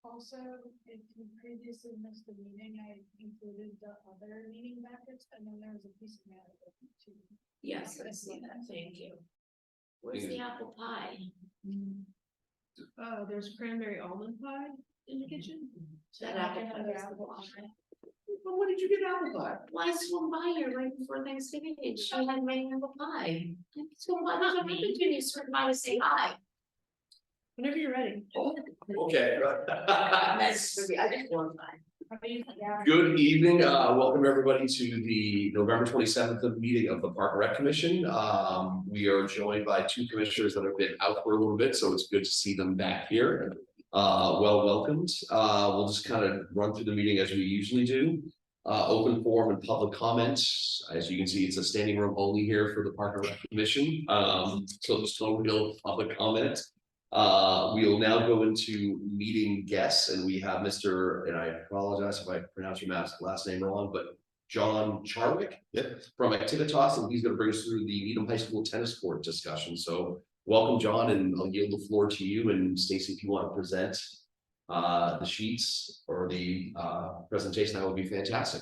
Also, if you previously missed the meeting, I included the other meeting packets, and then there was a piece of mail too. Yes, I see that, thank you. Where's the apple pie? There's cranberry almond pie in the kitchen. That apple pie. Well, when did you get apple pie? Well, I swung by here right before Thanksgiving, and she had made apple pie. So what happened to you, swing by to say hi? Whenever you're ready. Okay. That's, I just want by. Good evening, welcome everybody to the November 27th meeting of the Park and Rec Commission. We are joined by two commissioners that have been out for a little bit, so it's good to see them back here. Welcomed. We'll just kind of run through the meeting as we usually do. Open forum and public comments. As you can see, it's a standing room only here for the Park and Rec Commission. So there's no real public comment. We will now go into meeting guests, and we have Mr. and I apologize if I pronounce your last name wrong, but John Charwick from Activitas, and he's going to bring us through the Needham High School tennis court discussion. So welcome, John, and I'll yield the floor to you. And Stacy, if you want to present the sheets or the presentation, that would be fantastic.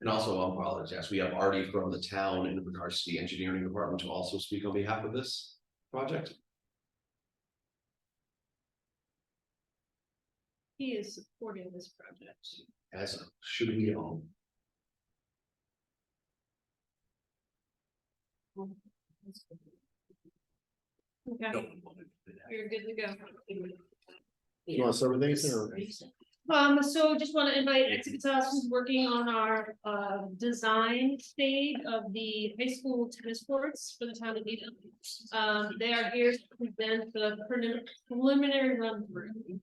And also, I'll apologize. We have Artie from the town in regards to the engineering department to also speak on behalf of this project. He is supporting this project. As should we all. Okay, you're good to go. You want to start with anything or? So just want to invite Activitas, who's working on our design stage of the high school tennis courts for the town of Needham. They are here to present the preliminary run through.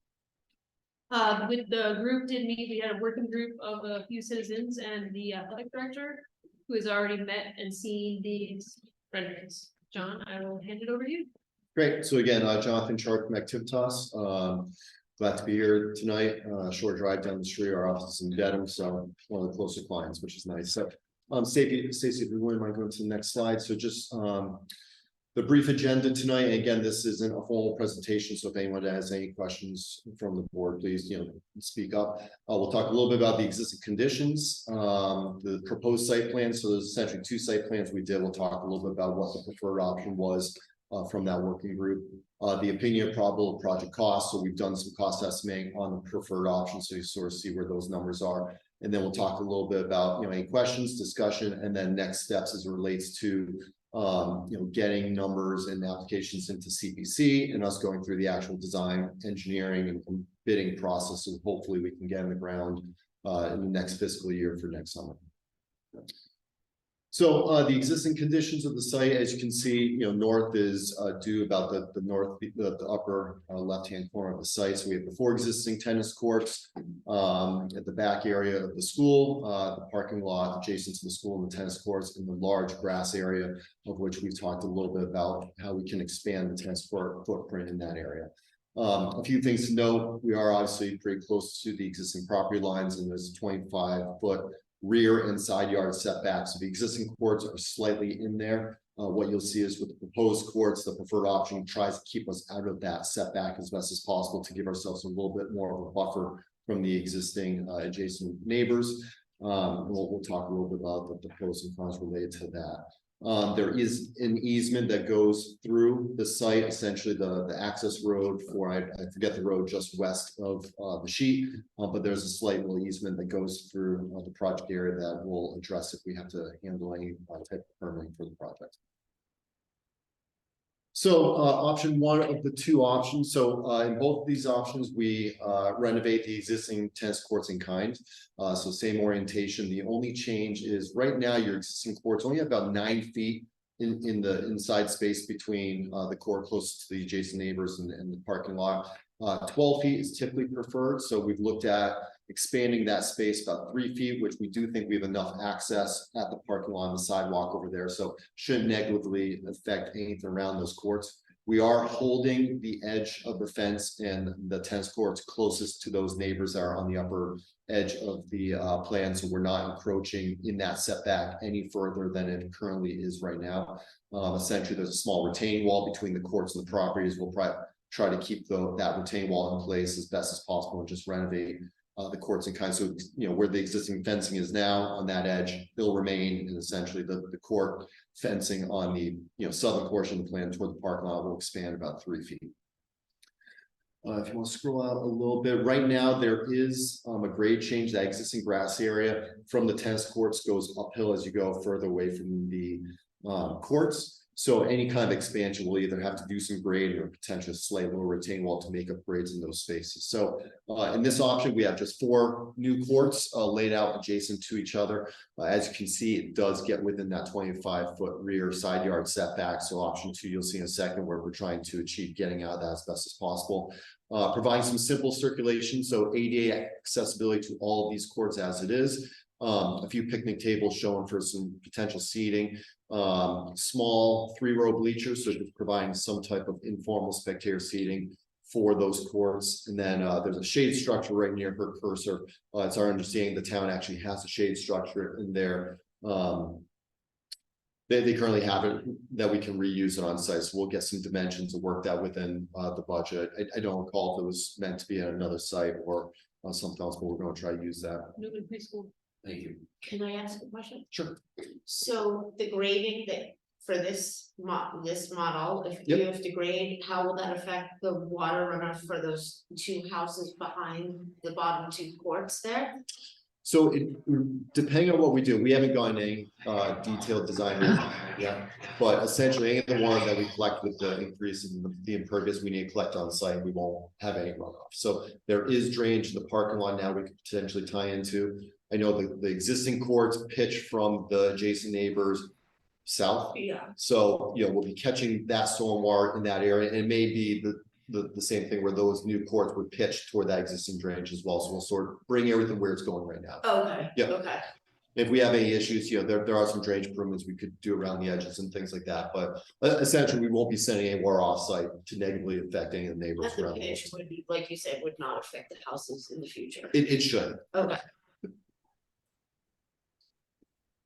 With the group did meet, we had a working group of a few citizens and the athletic director, who has already met and seen these renderings. John, I will hand it over to you. Great. So again, Jonathan Chart from Activitas. Glad to be here tonight. Short drive down the street. Our office is in Dedham, so one of the closer clients, which is nice. So, Stacey, if you wouldn't mind going to the next slide. So just the brief agenda tonight. And again, this isn't a formal presentation, so if anyone has any questions from the board, please speak up. We'll talk a little bit about the existing conditions, the proposed site plan. So there's essentially two site plans we did. We'll talk a little bit about what the preferred option was from that working group. The opinion of probable project costs. So we've done some cost estimating on the preferred option, so you sort of see where those numbers are. And then we'll talk a little bit about any questions, discussion, and then next steps as it relates to getting numbers and applications into CPC and us going through the actual design, engineering, and bidding process. So hopefully we can get in the ground in the next fiscal year for next summer. So the existing conditions of the site, as you can see, north is due about the upper left-hand corner of the site. So we have the 4 existing tennis courts at the back area of the school, the parking lot adjacent to the school and the tennis courts, and the large grass area, of which we've talked a little bit about how we can expand the tennis court footprint in that area. A few things to note: we are obviously pretty close to the existing property lines, and there's a 25-foot rear and side yard setbacks. So the existing courts are slightly in there. What you'll see is with the proposed courts, the preferred option tries to keep us out of that setback as best as possible to give ourselves a little bit more of a buffer from the existing adjacent neighbors. We'll talk a little bit about the pros and cons related to that. There is an easement that goes through the site, essentially the access road for, I forget the road just west of the sheet, but there's a slight little easement that goes through the project area that we'll address if we have to handle any type of permitting for the project. So option one of the two options. So in both of these options, we renovate the existing tennis courts in kind. So same orientation. The only change is right now your existing courts only have about 9 feet in the inside space between the court closest to the adjacent neighbors and the parking lot. 12 feet is typically preferred. So we've looked at expanding that space about 3 feet, which we do think we have enough access at the parking lot and the sidewalk over there. So shouldn't negatively affect anything around those courts. We are holding the edge of the fence and the tennis courts closest to those neighbors that are on the upper edge of the plan, so we're not encroaching in that setback any further than it currently is right now. Essentially, there's a small retaining wall between the courts and the properties. We'll try to keep that retaining wall in place as best as possible and just renovate the courts and kind. So, you know, where the existing fencing is now on that edge, it'll remain, and essentially the court fencing on the, you know, southern portion of the plan toward the parking lot will expand about 3 feet. If you want to scroll out a little bit, right now there is a grade change. That existing grass area from the tennis courts goes uphill as you go further away from the courts. So any kind of expansion will either have to do some grading or potentially slight little retaining wall to make up grades in those spaces. So in this option, we have just 4 new courts laid out adjacent to each other. As you can see, it does get within that 25-foot rear side yard setback. So option 2, you'll see in a second, where we're trying to achieve getting out of that as best as possible. Providing some simple circulation, so ADA accessibility to all of these courts as it is. A few picnic tables showing for some potential seating. Small 3-row bleachers, so just providing some type of informal spectator seating for those courts. And then there's a shade structure right near her cursor. It's our understanding the town actually has a shade structure in there. They currently have it that we can reuse it on site, so we'll get some dimensions and work that within the budget. I don't recall if it was meant to be at another site or something else, but we're going to try to use that. Newman Preschool. Thank you. Can I ask a question? Sure. So the grading that for this model, if Yep. you have to grade, how will that affect the water runoff for those 2 houses behind the bottom 2 courts there? So depending on what we do, we haven't gone any detailed design yet, but essentially any of the water that we collect with the increase in the impervious, we need to collect on site. We won't have any runoff. So there is drainage in the parking lot now we could potentially tie into. I know the existing courts pitch from the adjacent neighbors south. Yeah. So, you know, we'll be catching that stormwater in that area, and it may be the same thing where those new courts would pitch toward that existing drainage as well. So we'll sort of bring everything where it's going right now. Okay. Yeah. Okay. If we have any issues, you know, there are some drainage improvements we could do around the edges and things like that, but essentially we won't be sending any water off-site to negatively affect any of the neighbors That's around. okay, it would be, like you said, would not affect the houses in the future. It should. Okay.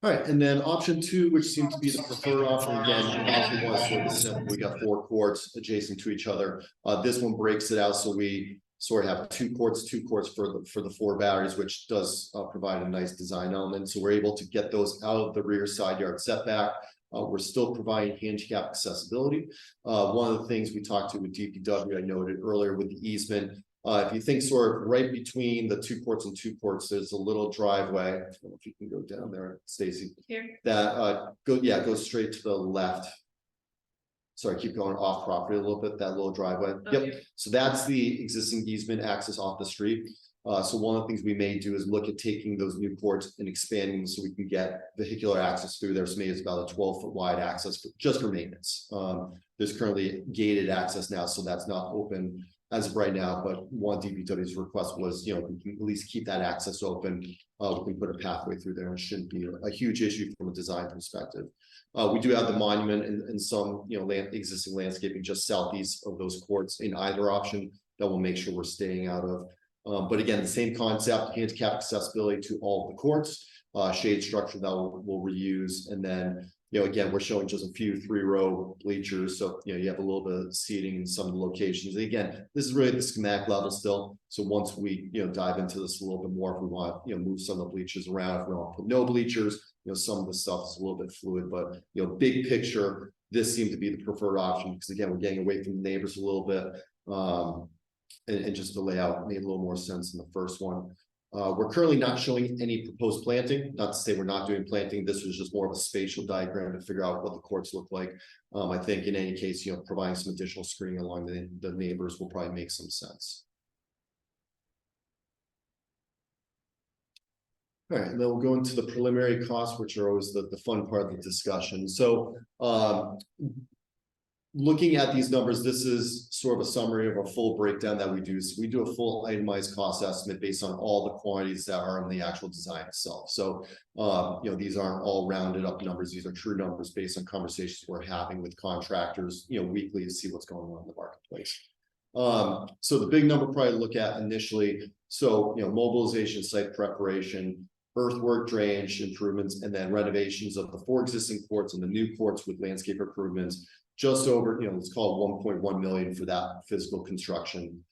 All right, and then option 2, which seems to be the preferred option, again, option 1 is sort of simple. We got 4 courts adjacent to each other. This one breaks it out, so we sort of have 2 courts for the 4 batteries, which does provide a nice design element. So we're able to get those out of the rear side yard setback. We're still providing handicap accessibility. One of the things we talked to with DPW, I noted earlier with the easement. If you think sort of right between the 2 courts and 2 courts, there's a little driveway. I don't know if you can go down there, Stacy. Here. That goes straight to the left. Sorry, keep going off property a little bit, that little driveway. Okay. Yep. So that's the existing easement access off the street. So one of the things we may do is look at taking those new courts and expanding them so we can get vehicular access through there. So maybe it's about a 12-foot wide access just for maintenance. There's currently gated access now, so that's not open as of right now, but one DPW's request was, you know, we can at least keep that access open. We can put a pathway through there, and it shouldn't be a huge issue from a design perspective. We do have the monument and some, you know, existing landscaping just southeast of those courts in either option that will make sure we're staying out of. But again, the same concept, handicap accessibility to all of the courts, shade structure that we'll reuse, and then, you know, again, we're showing just a few 3-row bleachers. So, you know, you have a little bit of seating in some of the locations. And again, this is really the schematic level still. So once we, you know, dive into this a little bit more, if we want, you know, move some of the bleachers around, if we want to put no bleachers, you know, some of the stuff is a little bit fluid, but, you know, big picture, this seemed to be the preferred option because again, we're getting away from the neighbors a little bit. And just the layout made a little more sense in the first one. We're currently not showing any proposed planting, not to say we're not doing planting. This was just more of a spatial diagram to figure out what the courts look like. I think in any case, you know, providing some additional screening along the neighbors will probably make some sense. All right, and then we'll go into the preliminary costs, which are always the fun part of the discussion. So looking at these numbers, this is sort of a summary of a full breakdown that we do. So we do a full itemized cost estimate based on all the quantities that are in the actual design itself. So, these aren't all rounded up numbers. These are true numbers based on conversations we're having with contractors, weekly to see what's going on in the marketplace. So the big number probably to look at initially, so, mobilization, site preparation, earthwork, drainage improvements, and then renovations of the 4 existing courts and the new courts with landscape improvements. Just over, let's call it 1.1 million for that physical construction.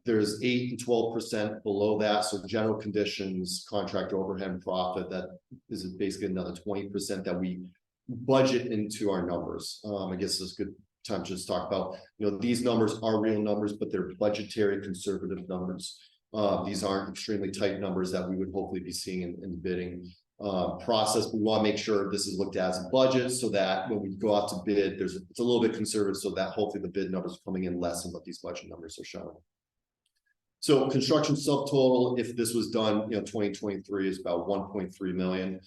There's 8 and 12% below that. So general conditions, contract overhead and profit, that is basically another 20% that we budget into our numbers. I guess it's a good time to just talk about, these numbers are real numbers, but they're budgetary conservative numbers. These aren't extremely tight numbers that we would hopefully be seeing in the bidding process. We want to make sure this is looked at as a budget so that when we go out to bid, it's a little bit conservative so that hopefully the bid numbers are coming in less than what these budget numbers are showing. So construction subtotal, if this was done, 2023 is about 1.3 million.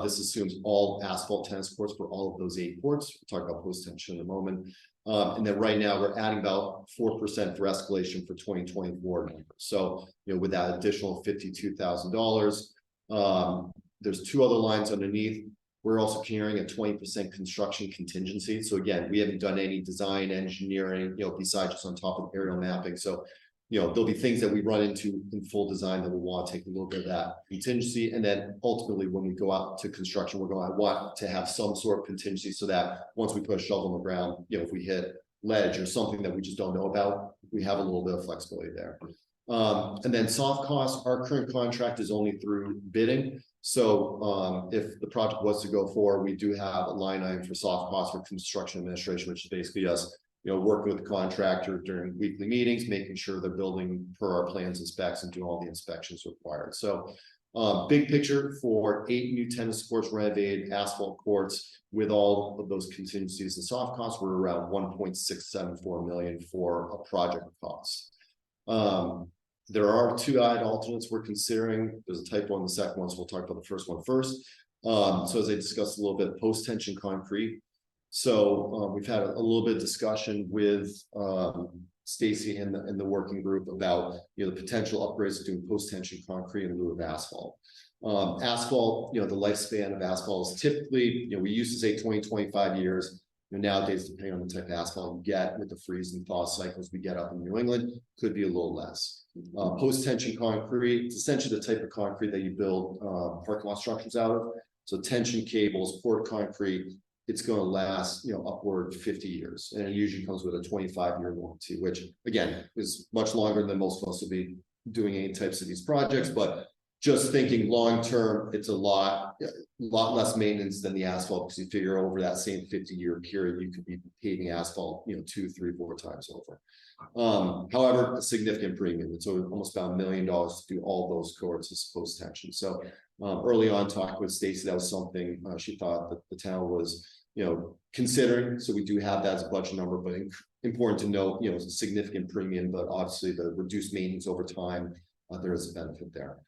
This assumes all asphalt tennis courts for all of those 8 courts. We'll talk about post-tension in a moment. And then right now we're adding about 4% for escalation for 2024 numbers. So, with that additional $52,000, there's 2 other lines underneath. We're also carrying a 20% construction contingency. So again, we haven't done any design engineering, besides just on top of aerial mapping. So, there'll be things that we run into in full design that we want to take a little bit of that contingency. And then ultimately, when we go out to construction, we're going to want to have some sort of contingency so that once we put a shovel on the ground, if we hit ledge or something that we just don't know about, we have a little bit of flexibility there. And then soft costs, our current contract is only through bidding. So if the project was to go forward, we do have a line item for soft costs for construction administration, which is basically us, working with the contractor during weekly meetings, making sure they're building per our plans and specs and doing all the inspections required. So big picture for 8 new tennis courts, renovated asphalt courts with all of those contingencies and soft costs, we're around 1.674 million for a project cost. There are 2 added alternates we're considering. There's a typo on the second one, so we'll talk about the first one first. So as I discussed a little bit, post-tension concrete. So we've had a little bit of discussion with Stacy and the working group about the potential upgrades to doing post-tension concrete in lieu of asphalt. Asphalt, the lifespan of asphalt is typically, we used to say 20-25 years. Nowadays, depending on the type of asphalt you get with the freeze and thaw cycles we get up in New England, could be a little less. Post-tension concrete, it's essentially the type of concrete that you build parking lot structures out of. So tension cables, poured concrete, it's going to last, upward 50 years. And it usually comes with a 25-year warranty, which again, is much longer than most of us will be doing any types of these projects. But just thinking long-term, it's a lot less maintenance than the asphalt, because you figure over that same 50-year period, you could be paving asphalt, 2, 3, 4 times over. However, a significant premium. It's almost about $1 million to do all those courts as post-tension. So early on talking with Stacy, that was something she thought that the town was, considering. So we do have that as a budget number, but important to note, it's a significant premium, but obviously the reduced maintenance over time, there is a benefit there.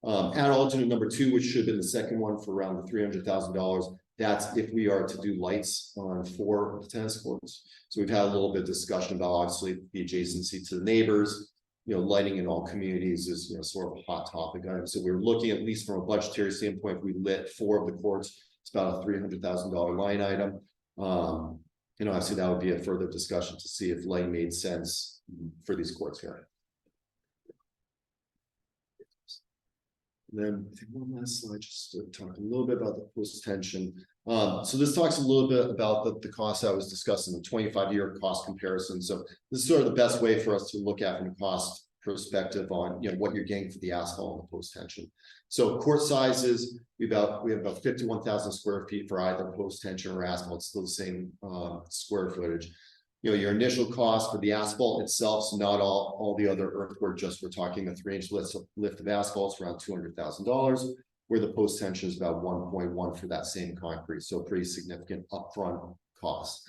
Add alternate number 2, which should have been the second one for around the $300,000. That's if we are to do lights on 4 of the tennis courts. So we've had a little bit of discussion about obviously the adjacency to the neighbors. Lighting in all communities is sort of a hot topic. So we're looking, at least from a budgetary standpoint, if we lit 4 of the courts, it's about a $300,000 line item. Obviously that would be a further discussion to see if lighting made sense for these courts here. And then I think one last slide just to talk a little bit about the post-tension. So this talks a little bit about the cost I was discussing, the 25-year cost comparison. So this is sort of the best way for us to look at from a cost perspective on what you're getting for the asphalt and the post-tension. So court sizes, we have about 51,000 square feet for either post-tension or asphalt. It's still the same square footage. Your initial cost for the asphalt itself, so not all the other earthwork, just we're talking a 3-inch lift of asphalt is around $200,000, where the post-tension is about 1.1 for that same concrete. So pretty significant upfront cost.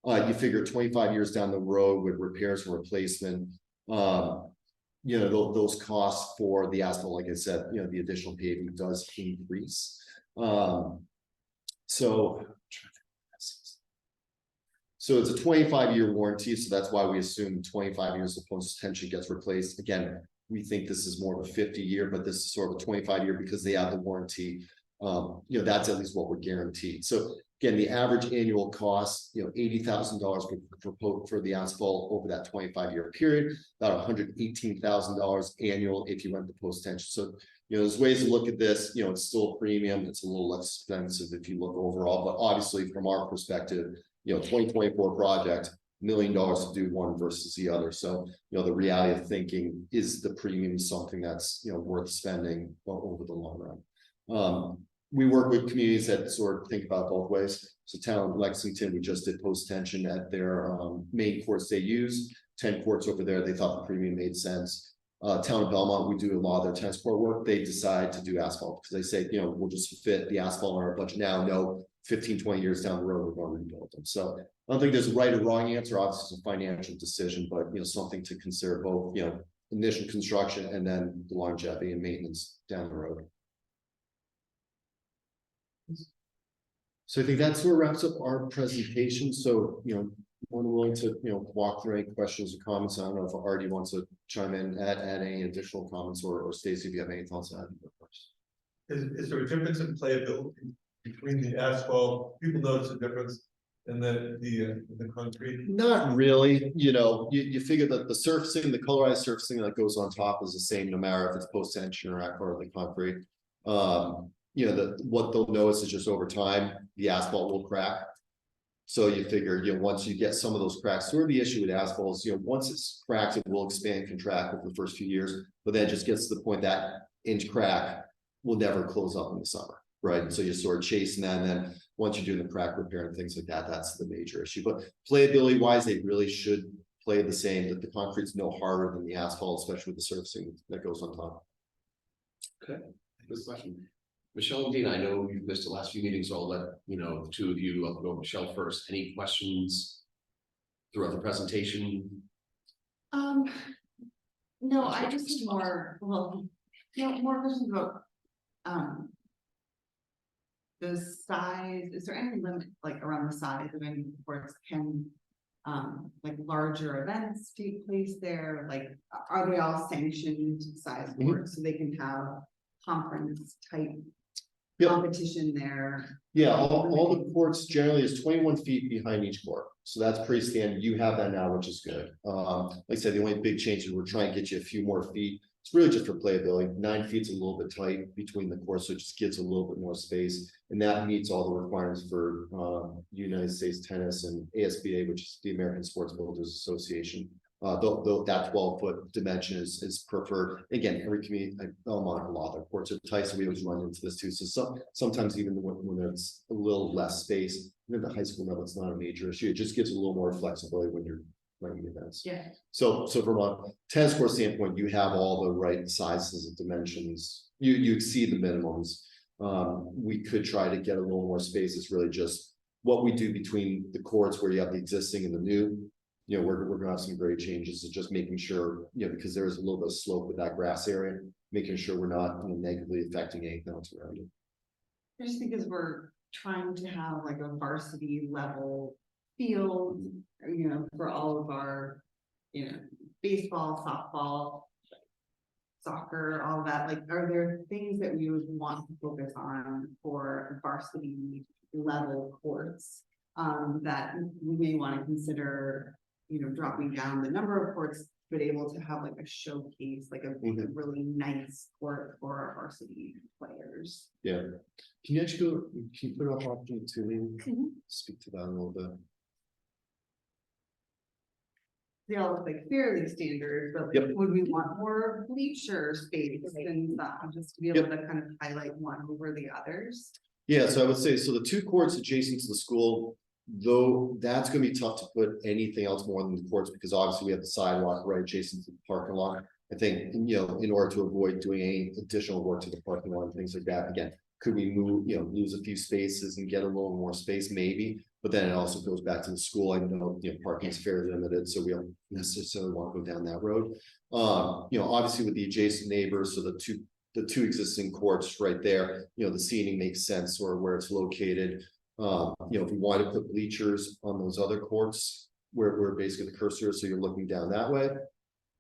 You figure 25 years down the road with repairs and replacement, those costs for the asphalt, like I said, the additional paving does increase. So So it's a 25-year warranty, so that's why we assume 25 years of post-tension gets replaced. Again, we think this is more of a 50-year, but this is sort of a 25-year because they have the warranty. That's at least what we're guaranteed. So again, the average annual cost, $80,000 for the asphalt over that 25-year period, about $118,000 annual if you went to post-tension. So, there's ways to look at this, it's still a premium, it's a little less expensive if you look overall, but obviously from our perspective, 2024 project, $1 million to do one versus the other. So, the reality of thinking is the premium something that's, worth spending over the long run. We work with communities that sort of think about both ways. So town of Lexington, we just did post-tension at their main courts they use, 10 courts over there. They thought the premium made sense. Town of Belmont, we do a lot of their tennis court work. They decide to do asphalt because they say, we'll just fit the asphalt in our budget now. No, 15, 20 years down the road, we're going to rebuild them. So I don't think there's a right or wrong answer. Obviously, it's a financial decision, but something to consider both, initial construction and then the longevity and maintenance down the road. So I think that sort of wraps up our presentation. So, more than willing to, walk through any questions or comments. I don't know if Artie wants to chime in, add any additional comments, or Stacy, if you have any thoughts on that. Is there a difference in playability between the asphalt? People notice a difference in the concrete? Not really, you figure that the surfacing, the colorized surfacing that goes on top is the same no matter if it's post-tension or the concrete. What they'll notice is just over time, the asphalt will crack. So you figure, once you get some of those cracks, sort of the issue with asphalt is, once it's cracked, it will expand, contract over the first few years, but then it just gets to the point that inch crack will never close up in the summer, right? And so you're sort of chasing that, and then once you're doing the crack repair and things like that, that's the major issue. But playability wise, they really should play the same, that the concrete's no harder than the asphalt, especially with the surfacing that goes on top. Okay, good question. Michelle and Dean, I know you've missed the last few meetings, so I'll let the two of you, I'll go Michelle first. Any questions throughout the presentation? No, I just more, more questions about the size. Is there any limit around the size of any courts? Can larger events take place there? Are they all sanctioned size courts so they can have conference type competition there? Yeah, all the courts generally is 21 feet behind each court. So that's pretty standard. You have that now, which is good. Like I said, the only big change is we're trying to get you a few more feet. It's really just for playability. 9 feet's a little bit tight between the courts, so it just gives a little bit more space. And that meets all the requirements for United States Tennis and ASBA, which is the American Sports Builders Association. Though that 12-foot dimension is preferred. Again, every community, Belmont, a lot of their courts are tight, so we always run into this too. So sometimes even when there's a little less space, at the high school level, it's not a major issue. It just gives a little more flexibility when you're running events. Yeah. So from a tennis court standpoint, you have all the right sizes and dimensions. You exceed the minimums. We could try to get a little more space. It's really just what we do between the courts where you have the existing and the new. We're gonna have some great changes to just making sure, because there's a little bit of slope with that grass area, making sure we're not negatively affecting anything else around it. Just because we're trying to have a varsity level field, for all of our, baseball, softball, soccer, all that. Are there things that we would want to focus on for varsity level courts that we may want to consider? Dropping down the number of courts, but able to have a showcase, a really nice court for our varsity players. Yeah. Can you actually put it up option to speak to that a little bit? They all look fairly standard, but would we want more bleacher space and just to be able to kind of highlight one over the others? Yeah, so I would say, so the two courts adjacent to the school, though that's going to be tough to put anything else more than the courts, because obviously we have the sidewalk right adjacent to the parking lot. I think, in order to avoid doing any additional work to the parking lot and things like that, again, could we move, lose a few spaces and get a little more space? Maybe, but then it also goes back to the school. I know, parking is fairly limited, so we don't necessarily want to go down that road. Obviously with the adjacent neighbors, so the two existing courts right there, the seating makes sense or where it's located. If we wanted to put bleachers on those other courts where basically the cursor is, so you're looking down that way.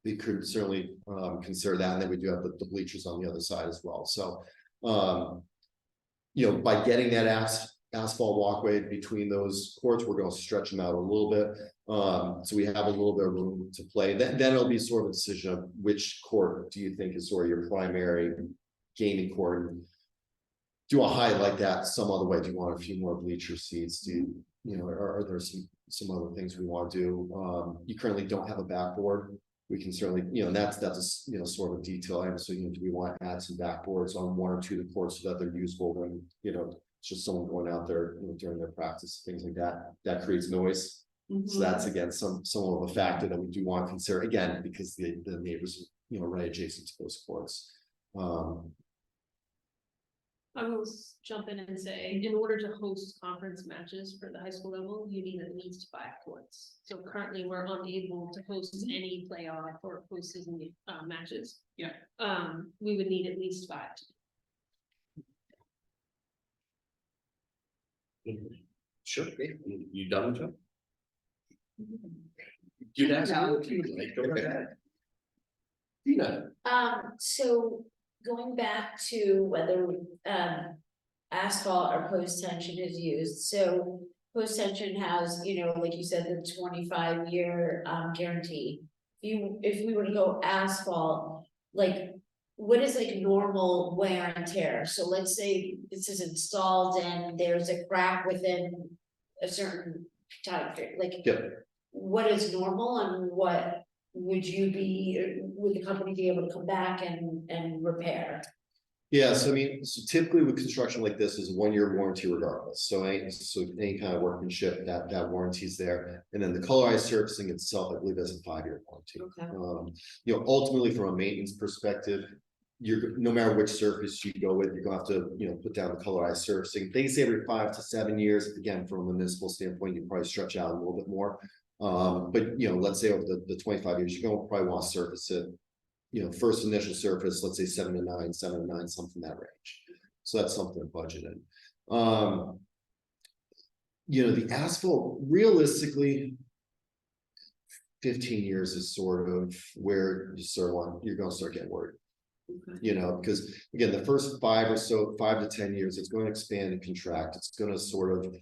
We could certainly consider that, and then we do have the bleachers on the other side as well, so. By getting that asphalt walkway between those courts, we're gonna stretch them out a little bit. So we have a little bit of room to play, then it'll be sort of a decision of which court do you think is sort of your primary gaming court. Do I highlight that some other way? Do you want a few more bleacher seats? Are there some other things we want to do? You currently don't have a backboard. We can certainly, that's a, sort of detail item. So, do we want to add some backboards on one or two of the courts so that they're usable when, it's just someone going out there during their practice, things like that. That creates noise. So that's again, some of a factor that we do want to consider, again, because the neighbors, right adjacent to those courts. I will jump in and say, in order to host conference matches for the high school level, you need at least 5 courts. So currently, we're unable to host any playoff or postseason matches. Yeah. We would need at least 5. Sure, you done, Joe? You'd ask. No. Go ahead. Tina. So going back to whether, asphalt or post-tension is used, so post-tension has, like you said, the 25-year guarantee. If we were to go asphalt, like, what is like normal wear and tear? So let's say this is installed and there's a crack within a certain time period, like. Yep. What is normal and what would the company be able to come back and repair? Yeah, so so typically with construction like this is a 1-year warranty regardless. So any kind of workmanship that warranty is there. And then the colorized surfacing itself, I believe, has a 5-year warranty. Okay. Ultimately from a maintenance perspective, no matter which surface you go with, you're gonna have to, put down the colorized surfacing. They say every 5 to 7 years. Again, from a municipal standpoint, you probably stretch out a little bit more. But let's say over the 25 years, you're gonna probably want to surface it. First initial surface, let's say 7 to 9, something in that range. So that's something to budget in. The asphalt, realistically, 15 years is sort of where you're gonna start getting worried. Because again, the first 5 to 10 years, it's going to expand and contract. It's going to sort of,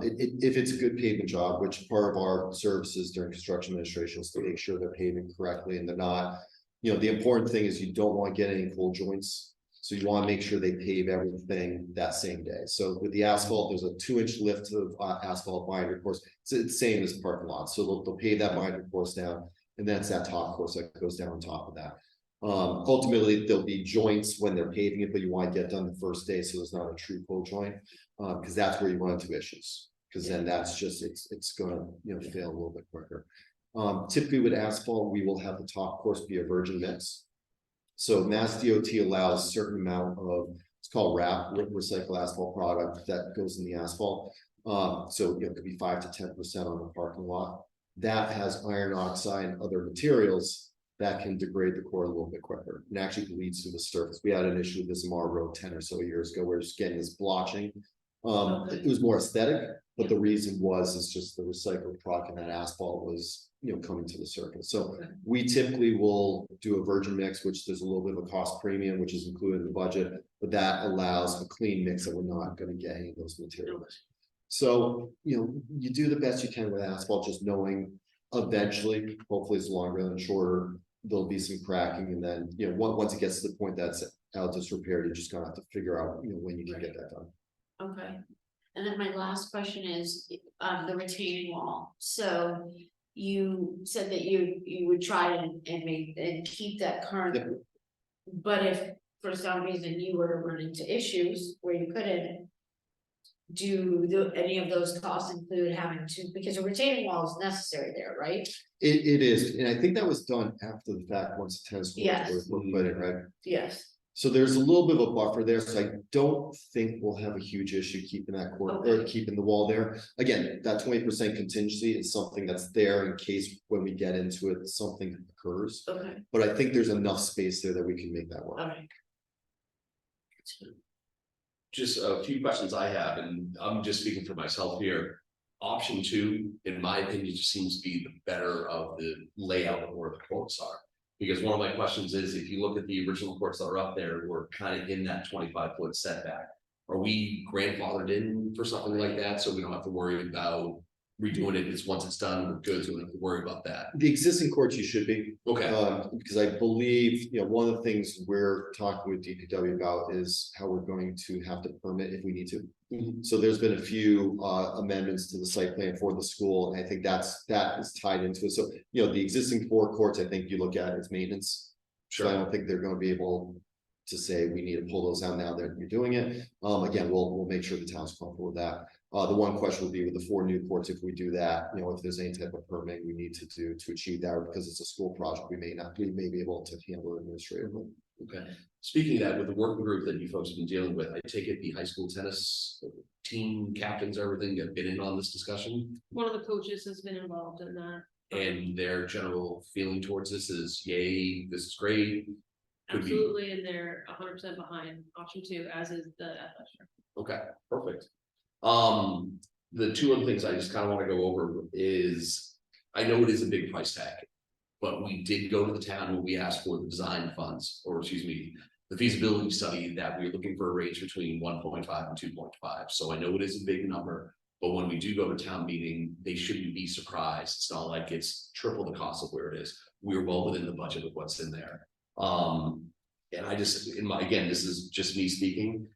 if it's a good pavement job, which part of our services during construction administration is to make sure they're paving correctly and they're not. The important thing is you don't want to get any cold joints. So you want to make sure they pave everything that same day. So with the asphalt, there's a 2-inch lift of asphalt binder course. It's the same as parking lot. So they'll pave that binder course down, and then it's that top course that goes down on top of that. Ultimately, there'll be joints when they're paving it, but you want to get done the first day so there's not a true cold joint, because that's where you run into issues. Because then that's just it's gonna fail a little bit quicker. Typically with asphalt, we will have the top course be a virgin mix. So Mass DOT allows a certain amount of, it's called RAP, recycled asphalt product, that goes in the asphalt. So it could be 5 to 10% on the parking lot. That has iron oxide and other materials that can degrade the core a little bit quicker and actually leads to the surface. We had an issue with this in our road 10 or so years ago. We're just getting this blotching. It was more aesthetic, but the reason was it's just the recycled product and that asphalt was coming to the surface. So we typically will do a virgin mix, which there's a little bit of a cost premium, which is included in the budget, but that allows a clean mix that we're not going to get any of those materials. So you do the best you can with asphalt, just knowing eventually, hopefully it's longer than shorter, there'll be some cracking, and then once it gets to the point that's out disrepair, you're just gonna have to figure out when you can get that done. Okay, and then my last question is, the retaining wall, so you said that you would try and keep that current. Yep. But if for some reason you were to run into issues where you couldn't, any of those costs include having to, because a retaining wall is necessary there, right? It is, and I think that was done after the fact, once the tennis courts were put in, right? Yes. So there's a little bit of a buffer there, so I don't think we'll have a huge issue keeping that court or keeping the wall there. Again, that 20% contingency is something that's there in case when we get into it, something occurs. Okay. But I think there's enough space there that we can make that work. All right. just a few questions I have, and I'm just speaking for myself here. Option two, in my opinion, just seems to be the better of the layout of where the courts are. Because one of my questions is, if you look at the original courts that are up there, we're kind of in that 25-foot setback. Are we grandfathered in for something like that, so we don't have to worry about redoing it? It's once it's done, we're good, so we don't have to worry about that. The existing courts you should be. Okay, Because I believe, one of the things we're talking with DPW about is how we're going to have to permit if we need to. So there's been a few amendments to the site plan for the school, and I think that is tied into it. So, the existing 4 courts, I think you look at as maintenance. So I sure. don't think they're gonna be able to say we need to pull those out now that you're doing it. Again, we'll make sure the town's comfortable with that. The one question will be with the 4 new courts, if we do that, if there's any type of permit we need to do to achieve that, or because it's a school project, we may be able to handle it administratively. Okay, speaking of that, with the working group that you folks have been dealing with, I take it the high school tennis team captains, everything have been in on this discussion? One of the coaches has been involved in that. And their general feeling towards this is, yay, this is great. Could be, Absolutely, and they're 100% behind option 2, as is the athletic director. okay, perfect. The 2 other things I just kind of want to go over is, I know it is a big price tag. But we did go to the town when we asked for the design funds, or excuse me, the feasibility study, that we're looking for a range between 1.5 and 2.5. So I know it is a big number, but when we do go to town meeting, they shouldn't be surprised. It's not like it's triple the cost of where it is. We're well within the budget of what's in there. And I just, again, this is just me speaking.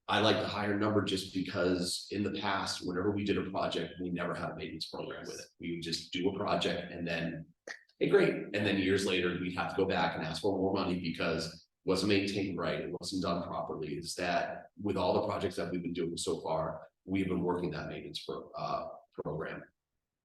I like the higher number just because in the past, whenever we did a project, we never had a maintenance program with it. We would just do a project and then, hey, great. And then years later, we'd have to go back and ask for more money because it wasn't maintained right. It wasn't done properly. Is that with all the projects that we've been doing so far, we've been working that maintenance program.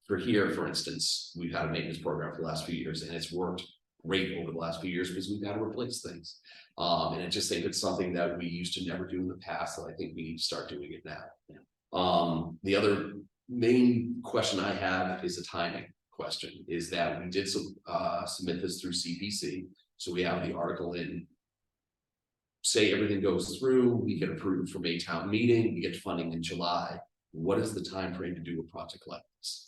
For here, for instance, we've had a maintenance program for the last few years, and it's worked great over the last few years because we've had to replace things. And I just think it's something that we used to never do in the past, that I think we need to start doing it now. The other main question I have is the timing question, is that we did submit this through CPC. So we have the article in, say everything goes through, we get approved for May town meeting, we get funding in July. What is the time frame to do a project like this?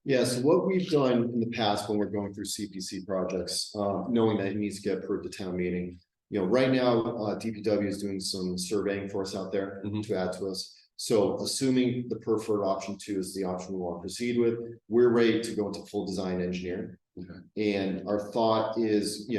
Yeah, so what we've done in the past when we're going through CPC projects, knowing that it needs to get approved at town meeting. Right now, DPW is doing some surveying for us out there to add to us. So assuming the preferred option 2 is the option we want to proceed with, we're ready to go into full design engineering. Okay. And our thought is,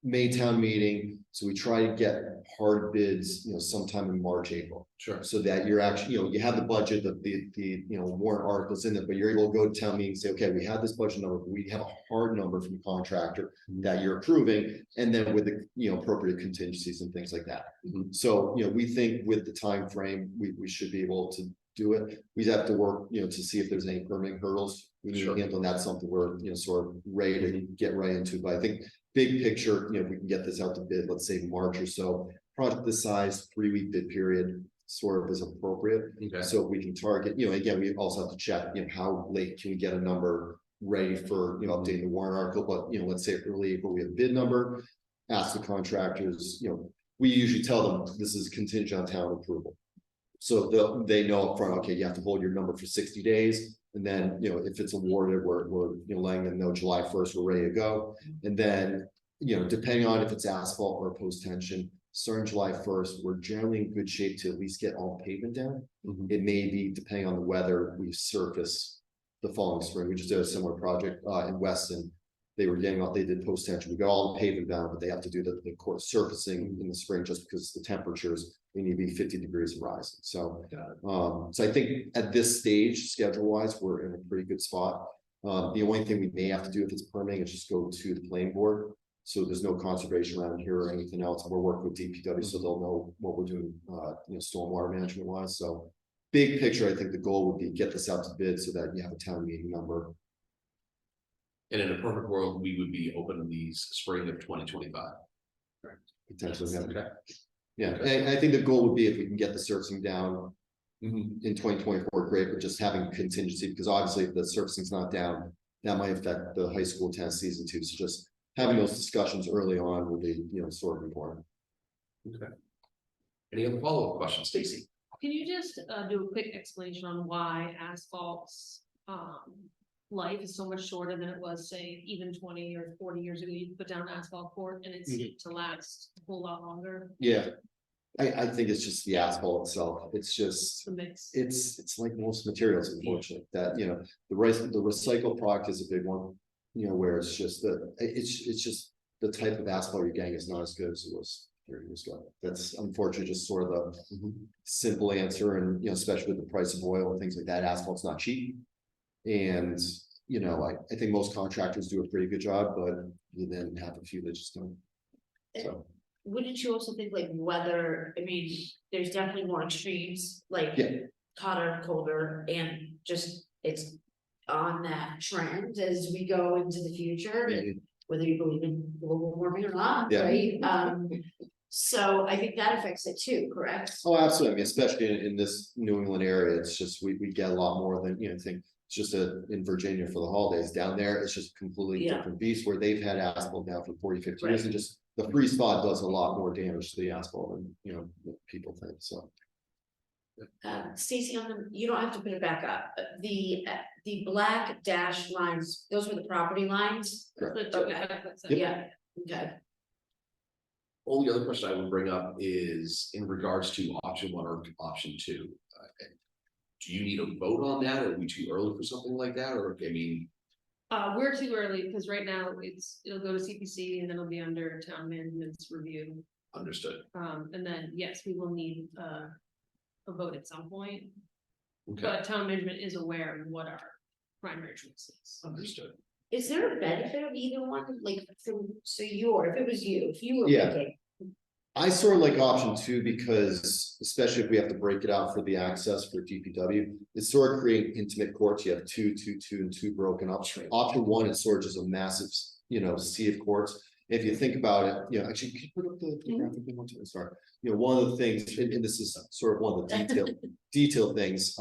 May town meeting, so we try to get hard bids, sometime in March, April. Sure. So that you're actually, you have the budget of the warrant articles in it, but you're able to go to town meeting and say, okay, we have this budget number, but we have a hard number from the contractor that you're approving, and then with the, appropriate contingencies and things like that. So, we think with the time frame, we should be able to do it. We'd have to work, to see if there's any permitting hurdles we need to handle, and that's something we're, sort of ready to get right into. But I think big picture, if we can get this out to bid, let's say March or so, project this size, 3-week bid period, sort of is appropriate. Okay. So if we can target, again, we also have to check, how late can we get a number ready for, updating the warrant article, but, let's say early April, we have a bid number, ask the contractors, we usually tell them this is contingent on town approval. So they know upfront, okay, you have to hold your number for 60 days. And then, if it's awarded, we're letting them know July 1st, we're ready to go. And then, depending on if it's asphalt or post tension, starting July 1st, we're generally in good shape to at least get all pavement down. It may be, depending on the weather, we surface the following spring. We just did a similar project in Weston. They were getting out, they did post tension. We got all the pavement down, but they have to do the course surfacing in the spring just because the temperatures, they need to be 50 degrees and rising. So, so I think at this stage, schedule wise, we're in a pretty good spot. The only thing we may have to do if it's permitting is just go to the planning board. So there's no conservation around here or anything else. We're working with DPW, so they'll know what we're doing, stormwater management wise. So big picture, I think the goal would be get this out to bid so that you have a town meeting number. And in a perfect world, we would be open these spring of 2025. Potentially, yeah. Okay. Yeah, and I think the goal would be if we can get the surfacing down Mhm. in 2024, great, but just having contingency, because obviously if the surfacing's not down, that might affect the high school tennis season too. So just having those discussions early on will be, sort of important. Okay. Any other follow-up questions, Stacy? Can you just do a quick explanation on why asphalt's life is so much shorter than it was, say, even 20 or 40 years ago? You put down asphalt court and it's to last a whole lot longer. Yeah. I think it's just the asphalt itself. It's just, The mix. it's like most materials, unfortunately, that, you know, the recycled product is a big one. You know, where it's just it's just the type of asphalt you're getting is not as good as it was 30 years ago. That's unfortunately just sort of the simple answer, and, you know, especially with the price of oil and things like that, asphalt's not cheap. And, you know, I think most contractors do a pretty good job, but you then have a few that just don't. So. Wouldn't you also think like weather, I mean, there's definitely more extremes, like Yeah. hotter, colder, and just it's on that trend as we go into the future, and whether you believe in global warming or not, Yeah. right? So I think that affects it too, correct? Oh, absolutely. I mean, especially in this New England area, it's just, we get a lot more than, you know, think. It's just in Virginia for the holidays. Down there, it's just a completely Yeah. different beast, where they've had asphalt now for 40, 50 years, and just the freeze thaw does a lot more damage to the asphalt than, you know, people think, so. Stacy, you don't have to put it back up, but the black dash lines, those were the property lines? Correct. Yeah, okay. Only other question I would bring up is in regards to option 1 or option 2. Do you need a vote on that? Or are we too early for something like that? Or, I mean, We're too early because right now it'll go to CPC and then it'll be under town management's review. understood. And then, yes, we will need a vote at some point, Okay, but town management is aware of what our primary choice is. understood. Is there a benefit of either one, like, so if it was you, if you were Yeah. picking? I sort of like option 2 because, especially if we have to break it out for the access for DPW, it's sort of creating intimate courts. You have 2, 2, 2, and 2 broken up. Option 1 is sort of just a massive, you know, sea of courts. If you think about it, you know, actually, can you put up the graphic one too? Sorry. You know, one of the things, and this is sort of one of the detail things,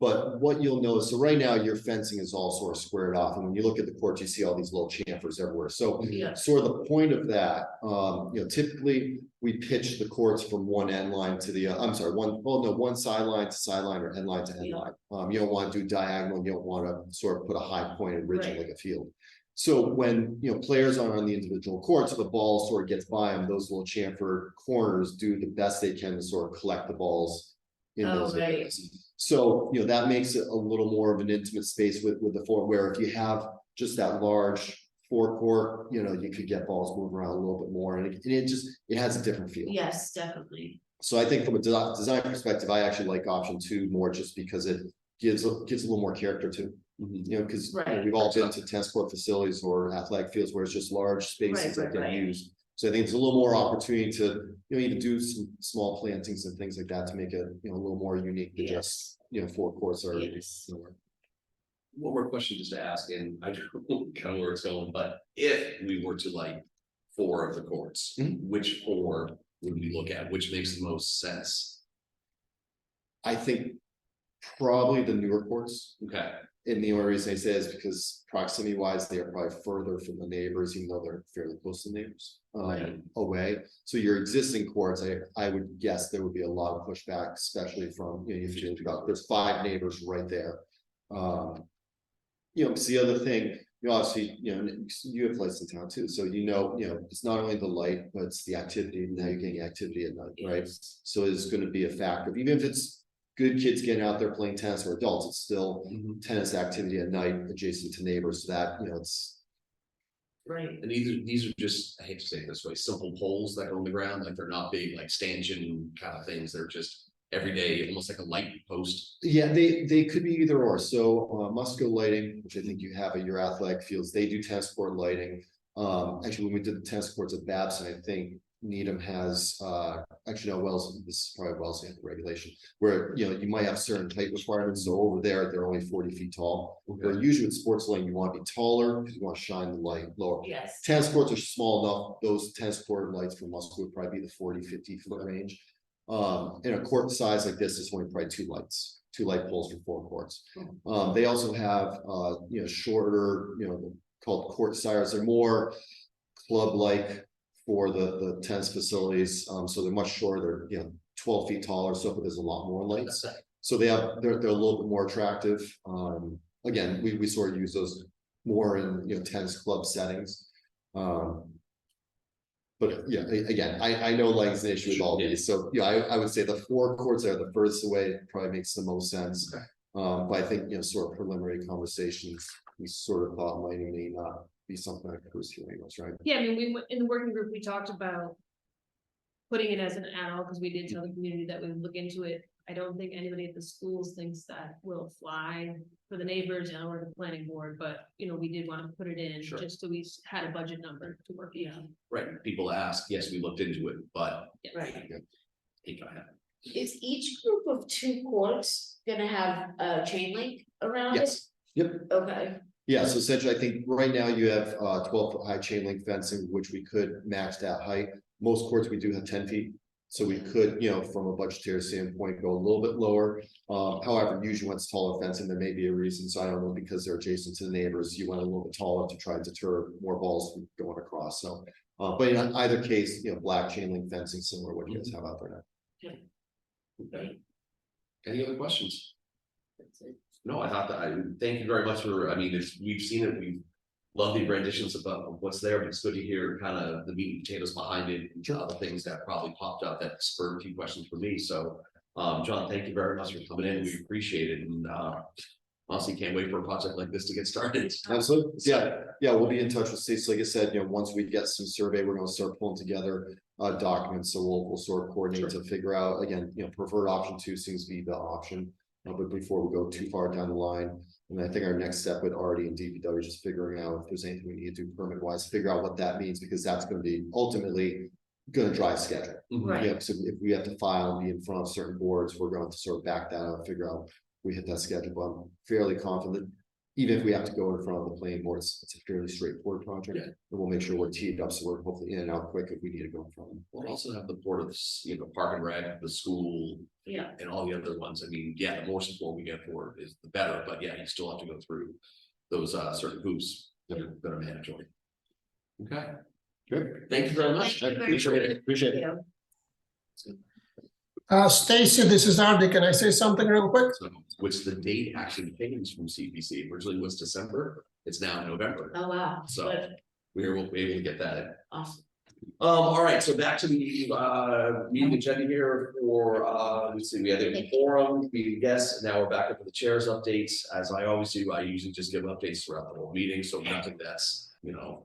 but what you'll notice, so right now your fencing is all sort of squared off, and when you look at the courts, you see all these little chamfers everywhere. So Yeah. sort of the point of that, you know, typically we pitch the courts from one end line to the, one sideline to sideline or end line to end Yeah. line. You don't want to do diagonal, you don't want to sort of put a high pointed ridge in Right. like a field. So when, you know, players are on the individual courts, the ball sort of gets by them, those little chamfer corners do the best they can to sort of collect the balls in Oh, those right. areas. So, you know, that makes it a little more of an intimate space with the four, where if you have just that large forecourt, you know, you could get balls moving around a little bit more, and it has a different feel. Yes, definitely. So I think from a design perspective, I actually like option 2 more, just because it gives a little more character to, you know, because Right. we've all been to tennis court facilities or athletic fields where it's just large spaces that get right. used. So I think it's a little more opportunity to, you know, even do some small plantings and things like that to make it, you know, a little more unique than just, you know, 4 courts are. Yes. One more question just to ask, and I don't know kind of where it's going, but if we were to like 4 of the courts, which 4 would we look at? Which makes the most sense? I think probably the newer courts. Okay, And the only reason I say is because proximity wise, they are probably further from the neighbors, even though they're fairly close to neighbors. Right. Away. So your existing courts, I would guess there would be a lot of pushback, especially from, you know, if you think about, there's 5 neighbors right there. You know, it's the other thing, you obviously, you know, you have lights in town too, so you know, it's not only the light, but it's the activity. Now you're getting activity at night, right? Yes. So it's gonna be a factor, even if it's good kids getting out there playing tennis or adults, it's still tennis activity at night adjacent to neighbors, so that, you know, it's. Right. and these are just, I hate to say it this way, simple poles that are on the ground, like they're not big, like stanchion kind of things, they're just everyday, almost like a light post. Yeah, they could be either or. So Musco Lighting, which I think you have at your athletic fields, they do tennis court lighting. Actually, when we did the tennis courts at Babson, I think Needham has actually no, Wells, this is probably Wells regulation, where, you know, you might have certain height requirements. So over there, they're only 40 feet tall. But usually with sports lighting, you want to be taller because you want to shine the light lower. Yes. Tennis courts are small enough, those tennis court lights from Musco would probably be the 40-50 foot range. In a court size like this, it's only probably 2 light poles for 4 courts. They also have, you know, shorter, you know, called court sires. They're more club-like for the tennis facilities, so they're much shorter, they're, 12 feet taller, so there's a lot more lights. So they're a little bit more attractive. Again, we sort of use those more in, tennis club settings. But yeah, again, I know lighting's an issue with all these, so yeah, I would say the 4 courts that are the furthest away probably makes the most sense. But I think, sort of preliminary conversations, we sort of thought might or may not be something that Bruce hearing was, right? Yeah, I mean, in the working group, we talked about putting it as an add-on, because we did tell the community that we would look into it. I don't think anybody at the schools thinks that will fly for the neighbors or the planning board, but, we did want to put it in, Sure. just so we had a budget number to work on. Right, people ask, yes, we looked into it, but. Right. Hey, go ahead. Is each group of 2 courts gonna have a chain link around it? Yes, yep. Okay, Yeah, so essentially, I think right now you have 12-foot high chain link fencing, which we could match that height. Most courts, we do have 10 feet. So we could, from a budgetary standpoint, go a little bit lower. However, usually when it's taller fencing, there may be a reason. So I don't know, because they're adjacent to the neighbors, you went a little bit taller to try to deter more balls from going across. So, but in either case, black chain link fencing, similar to what you guys have out there now. Okay. Any other questions? that's it. No, I thought that, thank you very much for, we've seen it, we love the renditions of what's there, but it's good to hear kind of the meat and potatoes behind it, and other things that probably popped up that spurred a few questions for me, so. John, thank you very much for coming in, we appreciate it, and honestly, can't wait for a project like this to get started. Absolutely. Yeah, we'll be in touch with Stacy. Like I said, once we get some survey, we're gonna start pulling together documents. So we'll sort of coordinate to figure out, again, preferred option 2 seems to be the option. But before we go too far down the line, and I think our next step with RD and DPW is just figuring out if there's anything we need to do permit wise, figure out what that means, because that's gonna be ultimately gonna drive schedule. Right. Yeah, so if we have to file and be in front of certain boards, we're going to sort of back that out, figure out if we hit that schedule, but I'm fairly confident. Even if we have to go in front of the planning board, it's a fairly straightforward project. Yeah. And we'll make sure we're teed up, so we're hopefully in and out quick if we need to go in front of them. We'll also have the board of, Park and Rec, the school, Yeah, and all the other ones, the more support we get for it is the better, but yeah, you still have to go through those certain hoops that are mandatory. Okay. Good. Thank you very much. Thank you I very appreciate it. Appreciate it. Stacy, this is Artie. Can I say something real quick? So, which the date actually changed from CPC, originally was December, it's now November, oh wow, So- good, we'll be able to get that in. awesome. All right, so back to the meeting agenda here for let's see, we had the forum, meeting guests, now we're back up to the chairs updates. As I always do, I usually just give updates throughout the whole meeting, so nothing that's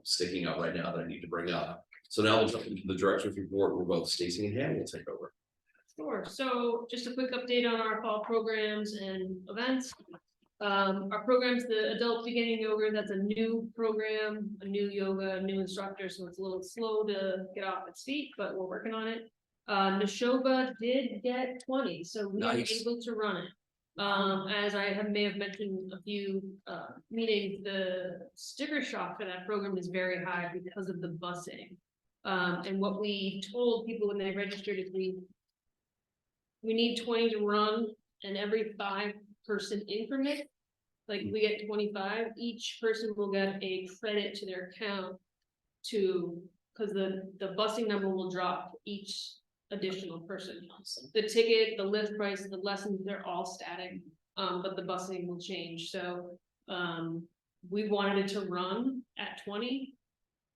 sticking up right now that I need to bring up. So now we'll jump into the director's report, where both Stacy and Hannah will take over. Sure, so just a quick update on our fall programs and events. Our programs, the adult beginning yoga, that's a new program, a new yoga, new instructor, so it's a little slow to get off its feet, but we're working on it. Neshoba did get 20, so we were Nice. able to run it. As I may have mentioned a few meetings, the sticker shock for that program is very high because of the busing. And what we told people when they registered is we need 20 to run, and every 5-person increment, like we get 25, each person will get a credit to their account because the busing number will drop each additional person. The ticket, the lift price, the lessons, they're all static, but the busing will change. So we wanted it to run at 20.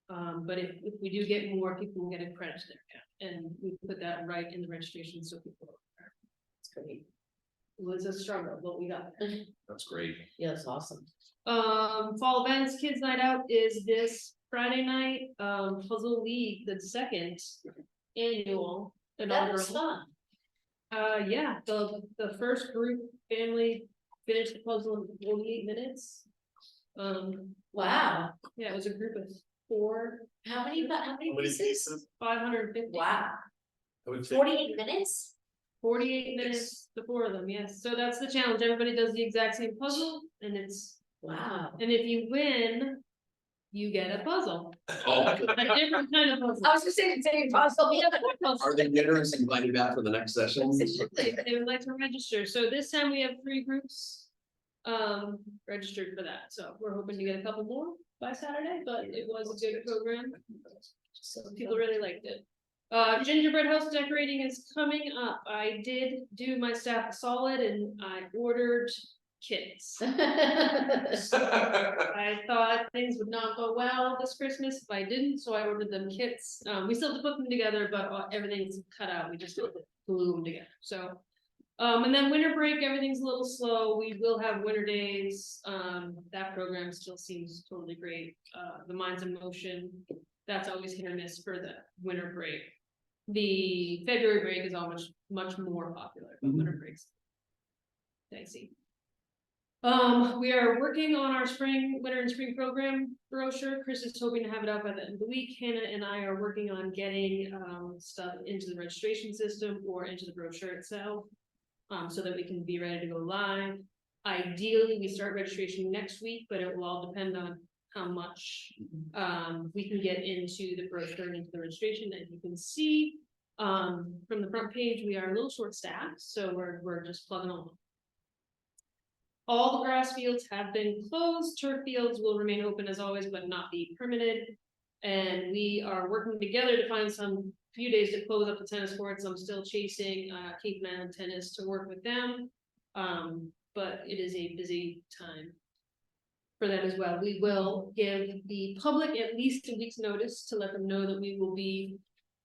But if we do get more, people will get a credit to their account, and we put that right in the registration so people are aware. It's great. It was a struggle, but we got there. That's great. Yeah, that's awesome. Fall events, Kids Night Out is this Friday night, Puzzle League, the 2nd annual. That was fun. Yeah, the first group family finished the puzzle in 48 minutes. Wow, Yeah, it was a group of 4, how many pieces? 550. Wow, I would say 48 minutes? 48 minutes, the 4 of them, yes. So that's the challenge. Everybody does the exact same puzzle, and Wow. if you win, you get a puzzle. Oh, A different kind of puzzle. I was just saying, puzzle, yeah. are the winners invited back for the next session? They would like to register. So this time we have 3 groups registered for that. So we're hoping to get a couple more by Saturday, but it was a good program. So people really liked it. Gingerbread house decorating is coming up. I did do my staff a solid and I ordered kits. I thought things would not go well this Christmas if I didn't, so I ordered them kits. We still have to put them together, but everything's cut out. We just have to glue them together, so. And then winter break, everything's a little slow. We will have winter days. That program still seems totally great. The Minds in Motion, that's always hit or miss for the winter break. The February break is almost much more popular than winter breaks. Dicey. We are working on our winter and spring program brochure. Chris is hoping to have it out by the end of the week. Hannah and I are working on getting stuff into the registration system or into the brochure itself. So that we can be ready to go live. Ideally, we start registration next week, but it will all depend on how much we can get into the brochure and into the registration. And you can see from the front page, we are a little short staffed, so we're just plugging along. All the grass fields have been closed. Turf fields will remain open as always, but not be permitted. And we are working together to find some few days to close up the tennis courts. I'm still chasing Cape Island Tennis to work with them. But it is a busy time for them as well. We will give the public at least a week's notice to let them know that we will be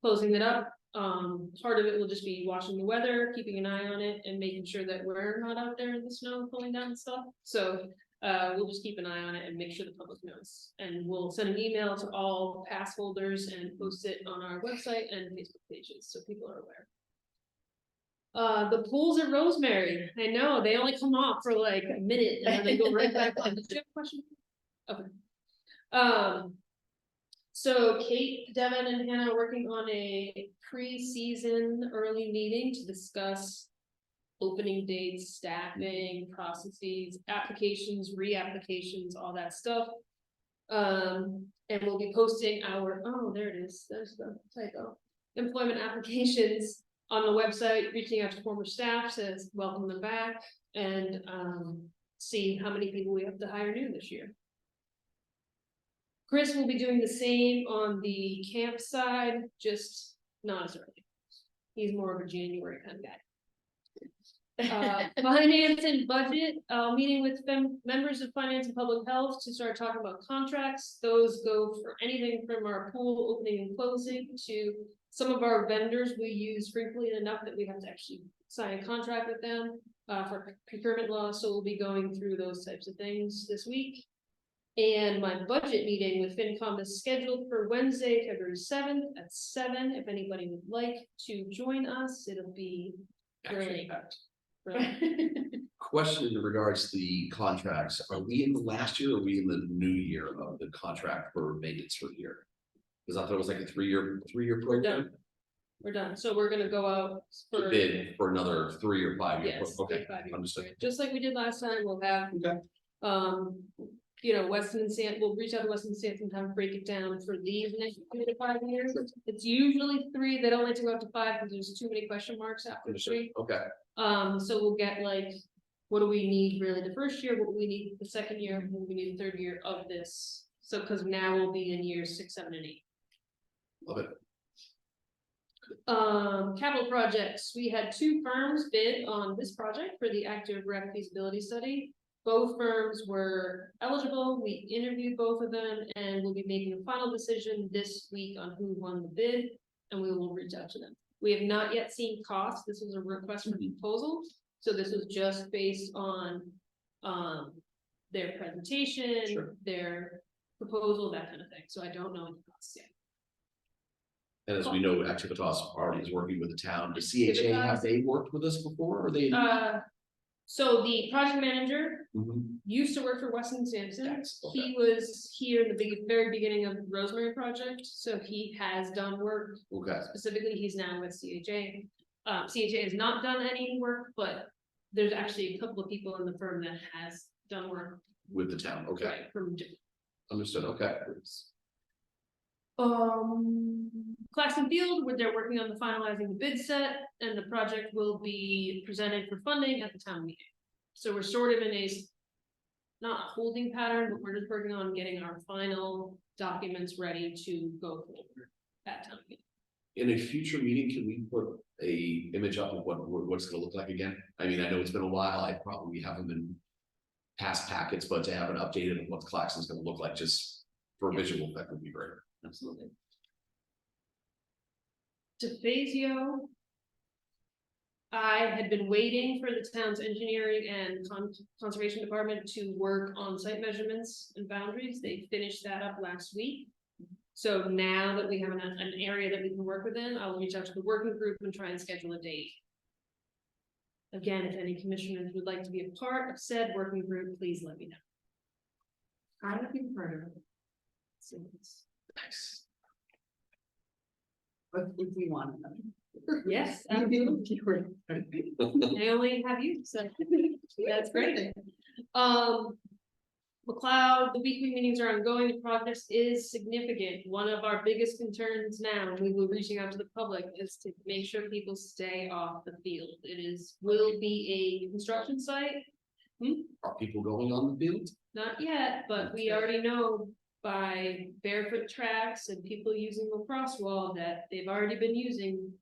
closing it up. Part of it will just be watching the weather, keeping an eye on it, and making sure that we're not out there in the snow pulling down stuff. So we'll just keep an eye on it and make sure the public knows. And we'll send an email to all pass holders and post it on our website and Facebook pages so people are aware. The pools at Rosemary, I know, they only come off for like a minute and then they go right back on. Did you have a question? Okay. So Kate, Devin, and Hannah are working on a pre-season early meeting to discuss opening dates, staffing, processes, applications, reapplications, all that stuff. And we'll be posting our, oh, there it is, there's the typo. Employment applications on the website, reaching out to former staff, says welcome them back, and see how many people we have to hire new this year. Chris will be doing the same on the camp side, just not as early. He's more of a January kind of guy. Finance and budget, meeting with members of finance and public health to start talking about contracts. Those go for anything from our pool opening and closing to some of our vendors we use frequently enough that we have to actually sign a contract with them for procurement law. So we'll be going through those types of things this week. And my budget meeting with FinCom is scheduled for Wednesday, February 7th at 7. If anybody would like to join us, it'll be great. Question in regards to the contracts, are we in the last year or are we in the new year of the contract for maintenance for the year? Because I thought it was like a three-year program. We're done, so we're gonna go out To for, bid for another 3 or 5 years. yes, Okay, 5 understood. years, just like we did last time. We'll have, Okay. you know, Weston and Sampson, we'll reach out to Weston and Sampson sometime to break it down for these next 3 to 5 years. It's usually 3, they don't like to go up to 5 because there's too many question marks after Understood. 3. Okay, So we'll get like, what do we need really the first year, what do we need the second year, what do we need the third year of this? So, because now we'll be in years 6, 7, and 8. love it. Capital projects, we had 2 firms bid on this project for the active rec feasibility study. Both firms were eligible, we interviewed both of them, and we'll be making a final decision this week on who won the bid, and we will reach out to them. We have not yet seen costs, this was a request for proposal, so this was just based on their presentation, Sure. their proposal, that kind of thing, so I don't know any costs yet. And as we know, Activitas already is working with the town. Does CHA, have they worked with us before or they? So the project manager Mhm. used to work for Weston Sampson. Yes, okay. He was here in the very beginning of the Rosemary project, so he has done work. Okay, Specifically, he's now with CHA. CHA has not done any work, but there's actually a couple of people in the firm that has done work. with the town, okay, Right, from different understood, okay. groups. Claxton Field, where they're working on the finalizing the bid set, and the project will be presented for funding at the town meeting. So we're sort of in a, not a holding pattern, but we're just working on getting our final documents ready to go forward. at town meeting. In a future meeting, can we put a image up of what it's gonna look like again? I mean, I know it's been a while, I probably haven't been past packets, but to have an updated of what the Claxon's gonna look like, just for a visual effect would be great. Absolutely. DeFazio. I had been waiting for the town's engineering and conservation department to work on site measurements and boundaries. They finished that up last week. So now that we have an area that we can work within, I'll reach out to the working group and try and schedule a date. Again, if any commissioners would like to be a part of said working group, please let me know. I would be part of it, So it's- Nice. but if we want them. Yes, absolutely. I only have you, so that's great. McLeod, the weekly meetings are ongoing, the progress is significant. One of our biggest concerns now, and we will reaching out to the public, is to make sure people stay off the field. Will be a construction site. Are people going on the field? Not yet, but we already know by barefoot tracks and people using the crosswalk that they've already been using.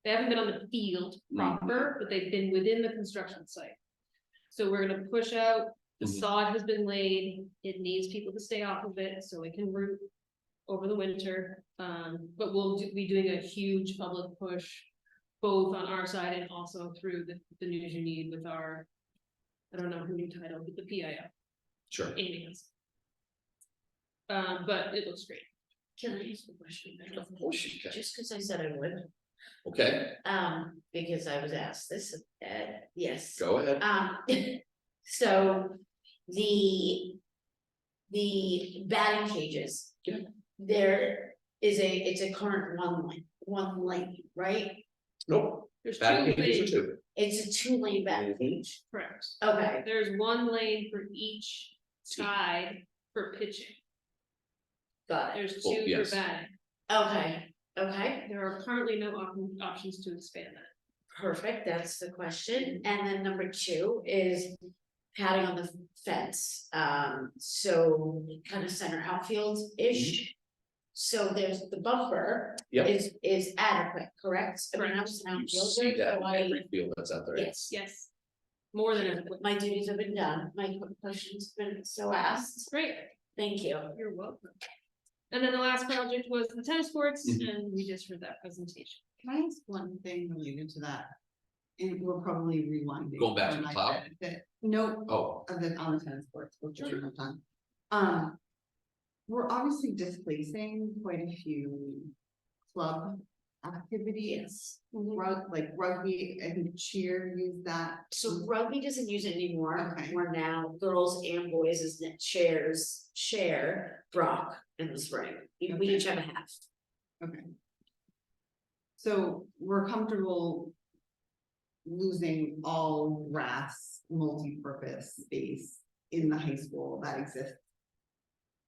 They haven't been on the field proper, but they've been within the construction site. So we're gonna push out, the Mhm. sod has been laid, it needs people to stay off of it so it can root over the winter. But be doing a huge public push, both on our side and also through the news you need with our, I don't know her new title, but the PIO. Sure. Amy has. But it looks great. Can I ask a question? Of course you can. Just because I said I would, Okay, because I was asked this, yes. go ahead. So the batting cages. Yeah. It's a current one lane, right? Nope, There's batting two cages are lanes, two. It's a 2-lane batting Mhm. cage, correct. okay, There's one lane for each side for pitching. got it, There's Oh, two for yes. batting. okay, There are currently no options to expand that. perfect, that's the question, and then number 2 is. Padding on the fence, so kind of center outfield-ish. So there's the bumper Yep. is adequate, correct? I mean, I was an You see outfielder, that so in I, every field that's out there. yes. Yes. More than adequate. My duties have been done, my questions have been so asked, Great, thank you. you're welcome. And then the last project was the tennis courts, Mhm. and we just heard that presentation. Can I ask one thing related to that? And we're probably rewinding. Going back to for the my cloud? benefit. No, Oh, of the on the tennis courts, which Sure. are done. We're obviously displacing quite a few club activities. Like rugby, I think cheer use that. So rugby doesn't use it anymore, Okay. we're now girls and boys as net share Brock in the spring, we Okay. each have a half. Okay. So we're comfortable. Losing all grass, multi-purpose space in the high school that exists.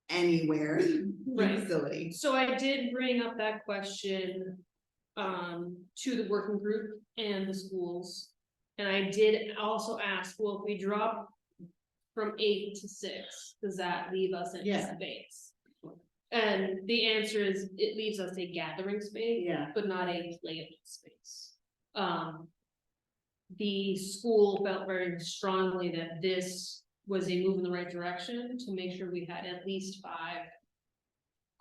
Anywhere in the Right. facility. So I did bring up that question to the working group and the schools. And I did also ask, well, if we drop from 8 to 6, does that leave us in Yeah. space? And the answer is, it leaves us a gathering space, Yeah. but not a playable space. The school felt very strongly that this was a move in the right direction to make sure we had at least 5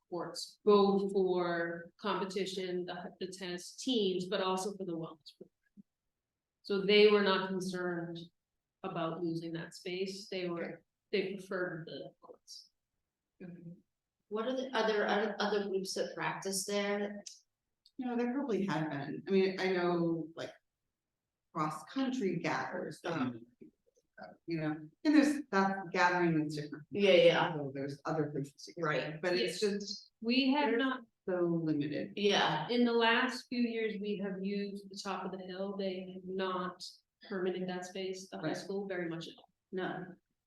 courts, both for competition, the tennis teams, but also for the wellness program. So they were not concerned about losing that space, they preferred the courts. What are the other groups that practice there? You know, there probably have been, I mean, I know like. Cross-country gathers. You know, and there's that gathering is different. Yeah. So there's other places to go, Right. but it's Yes. just We have There's- not, so limited. Yeah, in the last few years, we have used the top of the hill, they have not permitted that space, the high Right. school very much at all.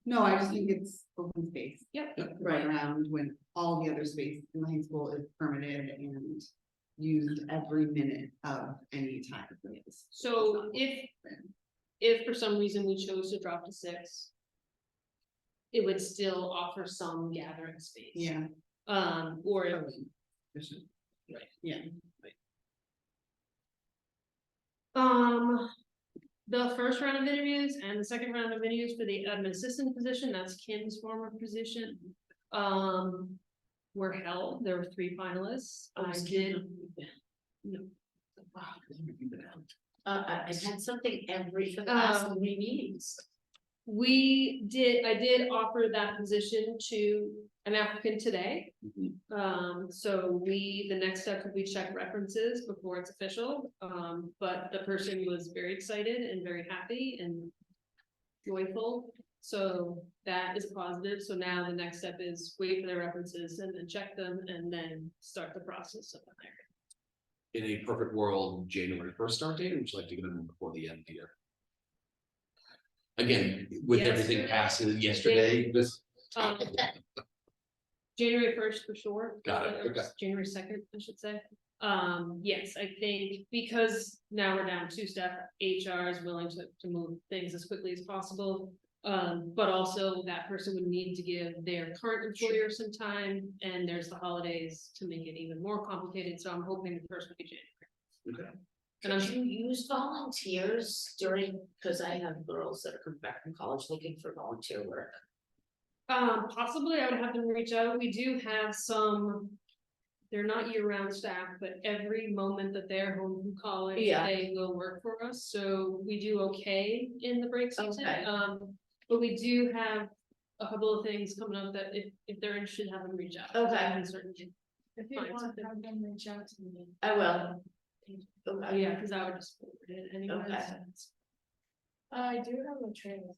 No, I just think it's open space. Yep. to run Right. Around when all the other space in the high school is permitted and used every minute of any time. So if for some reason we chose to drop to 6. It would still offer some gathering space. Yeah. Or, Totally efficient. Yeah. The first round of interviews and the second round of interviews for the admin assistant position, that's Kim's former position. Were held, there were 3 finalists, I did. No. I've had something for the last 3 meetings. I did offer that position to an applicant today. So the next step would be check references before it's official. But the person was very excited and very happy and joyful. So that is positive. So now the next step is wait for their references and then check them and then start the process of there. In a perfect world, January 1st start date, or would you like to get them before the end of the year? Again, with everything passing yesterday, this. January 1st for sure. Got it, Or okay. January 2nd, I should say. Yes, I think because now we're down 2 step, HR is willing to move things as quickly as possible. But also that person would need to give their current employer some time, and there's the holidays to make it even more complicated, so I'm hoping the first week of January. Okay. And Could you use volunteers because I have girls that are coming back from college looking for volunteer work. Possibly I would have them reach out. We do have some. They're not year-round staff, but every moment that they're home from college, Yeah. they will work for us. So we do okay in the break season. Okay. But we do have a couple of things coming up that if they're interested, have them reach out. Okay. I can certainly If you find want, something. have them reach out to me. I will. Oh, Okay. yeah, because I would just forward it anyways. Okay. I do have a trailer.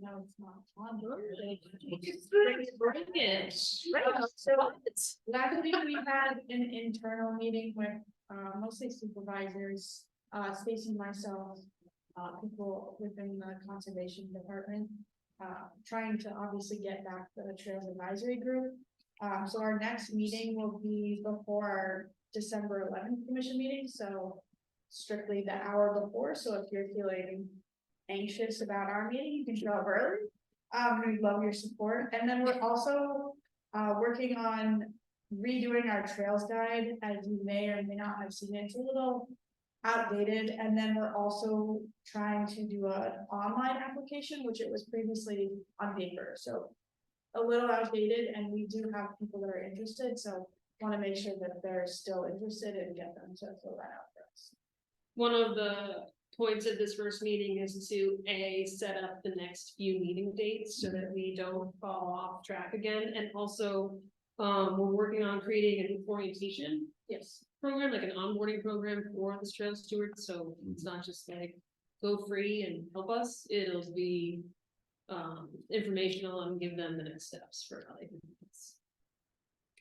No, it's not on. Bring it. Last week we had an internal meeting with, mostly supervisors, Stacy and myself, people within the conservation department. Trying to obviously get back the Trails Advisory Group. So our next meeting will be before our December 11th commission meeting, so strictly the hour before, so if you're feeling anxious about our meeting, you can show up early. We'd love your support, and then we're also working on redoing our trails guide, as you may or may not have seen it. It's a little outdated, and then we're also trying to do an online application, which it was previously on paper, so a little outdated, and we do have people that are interested, so want to make sure that they're still interested and get them to fill that out for us. One of the points of this first meeting is to set up the next few meeting dates so that we don't fall off track again, and also we're working on creating an orientation program, like an onboarding program for the trail stewards, so it's not just like go free and help us, it'll be informational and give them the next steps for how they can do this.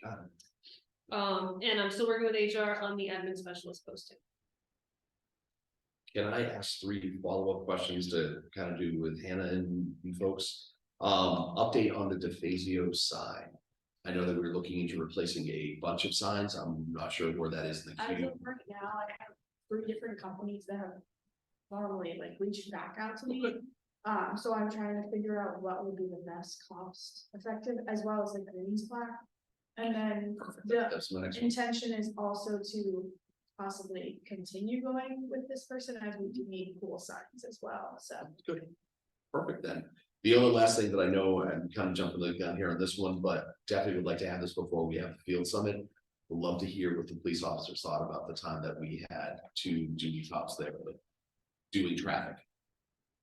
Got it. And I'm still working with HR on the admin specialist posting. Can I ask 3 follow-up questions to kind of do with Hannah and you folks? Update on the DeFazio sign. I know that we're looking into replacing a bunch of signs. I'm not sure where that is in the As queue. of right now, I have 3 different companies that have normally reached back out to me. So I'm trying to figure out what would be the best cost effective, as well as the greens plaque. And then Perfect. the That's my next one. intention is also to possibly continue going with this person, as we do need pool signs as well, so. Good. Perfect then. The only last thing that I know, I'm kind of jumping the gun here on this one, but definitely would like to have this before we have the field summit. Would love to hear what the police officers thought about the time that we had 2 duty cops there doing traffic.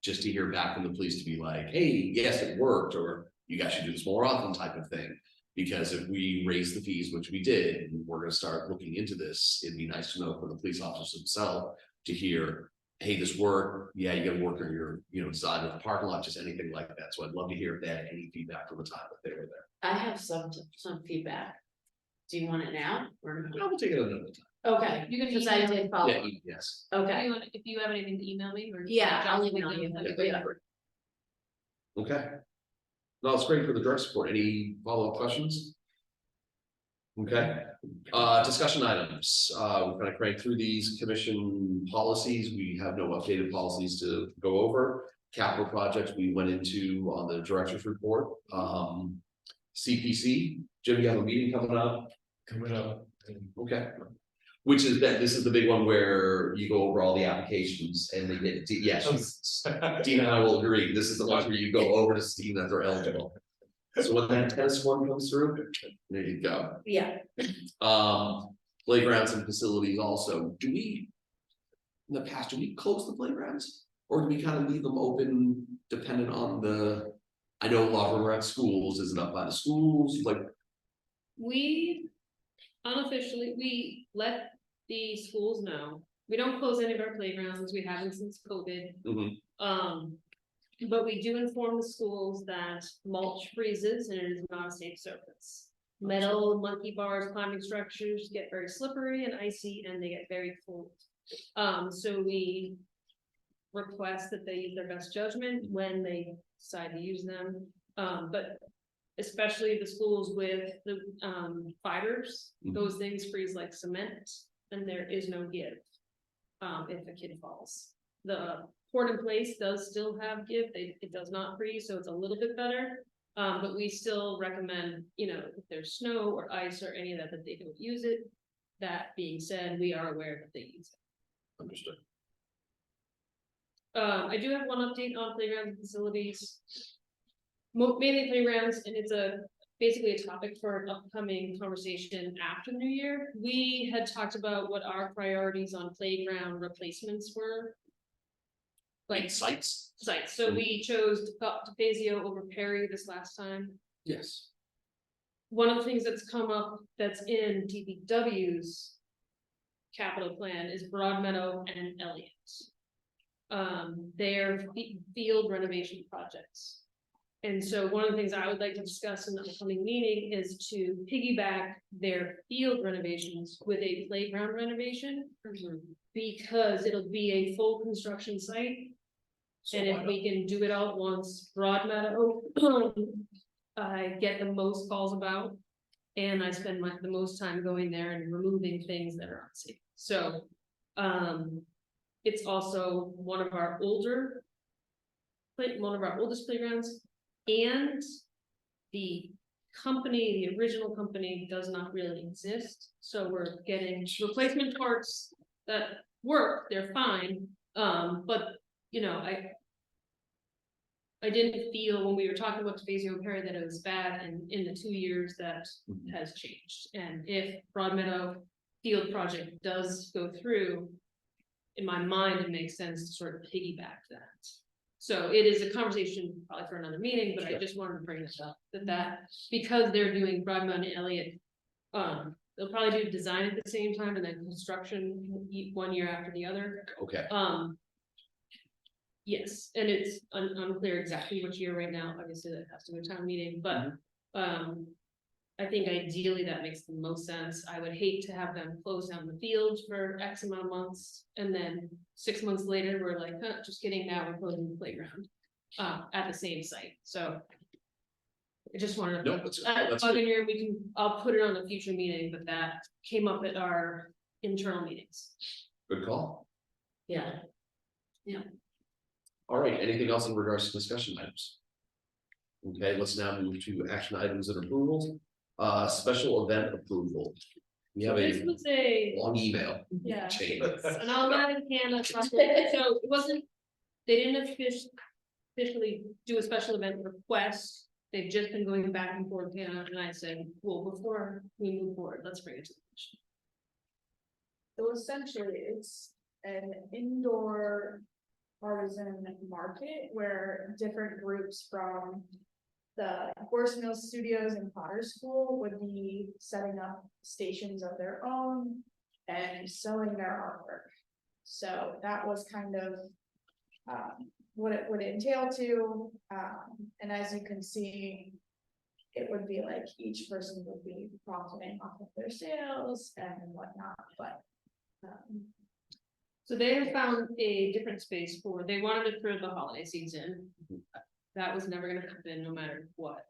Just to hear back from the police to be like, hey, yes, it worked, or you guys should do this more often type of thing. Because if we raise the fees, which we did, and we're gonna start looking into this, it'd be nice to know from the police officers themselves to hear, hey, this worked, yeah, you gotta work on your, design of the parking lot, just anything like that. So I'd love to hear if they had any feedback from the time that they were there. I have some feedback. Do you want it now? Or I will take it another time. okay, You can because I email- did follow. Yeah, yes. Okay, If you have anything to email me or. Yeah, I'll Johnson, email you. that'd be great. Okay. No, it's great for the direct support. Any follow-up questions? Okay, discussion items. We're gonna crank through these commission policies. We have no updated policies to go over. Capital projects we went into on the director's report. CPC, Jim, you have a meeting coming up. Coming up Okay. Which is that, this is the big one where you go over all the applications and they get, yes, Dean and I will agree, this is the one where you go over to see that they're eligible. So when that tennis one comes through, there you go. Yeah, Playgrounds and facilities also, do we? In the past, do we close the playgrounds? Or do we kind of leave them open dependent on the? I know a lot of them are at schools, is it up by the schools, like, We unofficially, we let the schools know, we don't close any of our playgrounds, we haven't since COVID. mhm, But we do inform the schools that mulch freezes and it is not a safe surface. Metal, monkey bars, climbing structures get very slippery and icy and they get very cold. So we request that they use their best judgment when they decide to use them. But especially the schools with the fibers, Mhm. those things freeze like cement and there is no give. If a kid falls. The port in place does still have give, it does not freeze, so it's a little bit better. But we still recommend, you know, if there's snow or ice or any of that, that they don't use it. That being said, we are aware that they use it. understood. I do have one update on playground facilities. Mainly playgrounds, and it's basically a topic for an upcoming conversation after the new year. We had talked about what our priorities on playground replacements were. Like Sites? sites, so we chose DeFazio over Perry this last time. Yes. One of the things that's come up that's in DPW's capital plan is Broadmeadow and Elliott. Their field renovation projects. And so one of the things I would like to discuss in the upcoming meeting is to piggyback their field renovations with a playground renovation. Because it'll be a full construction site. And if we can do it all at once, Broadmeadow, I get the most calls about. And I spend the most time going there and removing things that are unsafe, so. It's also one of our oldest playgrounds. And the company, the original company does not really exist, so we're getting replacement parts that work, they're fine. But, you know, I didn't feel when we were talking about DeFazio Perry that it was bad, and in the 2 years that has changed. And if Broadmeadow field project does go through, in my mind, it makes sense to sort of piggyback that. So it is a conversation probably for another meeting, but I just wanted to bring this up, that because they're doing Broadmeadow and Elliott, they'll probably do design at the same time and then construction 1 year after the other. Okay, Yes, and it's unclear exactly which year right now, obviously that has to go to town meeting, but, I think ideally that makes the most sense. I would hate to have them close down the field for X amount of months, and then 6 months later, we're like, huh, just kidding, now we're closing the playground. At the same site, so. I just wanted no, to, that's bug good. in here, I'll put it on a future meeting, but that came up at our internal meetings. Good call. yeah. All right, anything else in regards to discussion items? Okay, let's now move to action items and approvals. Special event approval. We have This a was a, long email yeah. chain. And I'll let Hannah talk about it. So it wasn't, they didn't officially do a special event request. They've just been going back and forth, Hannah, and I said, well, before we move forward, let's bring it to the commission. So essentially, it's an indoor artisan market where different groups from the Horse Mill Studios and Potter School would be setting up stations of their own and selling their artwork. So that was kind of what it would entail to, and as you can see, it would be like each person would be profiting off of their sales and whatnot, but So they have found a different space they wanted it for the holiday season. That was never gonna happen, no matter what.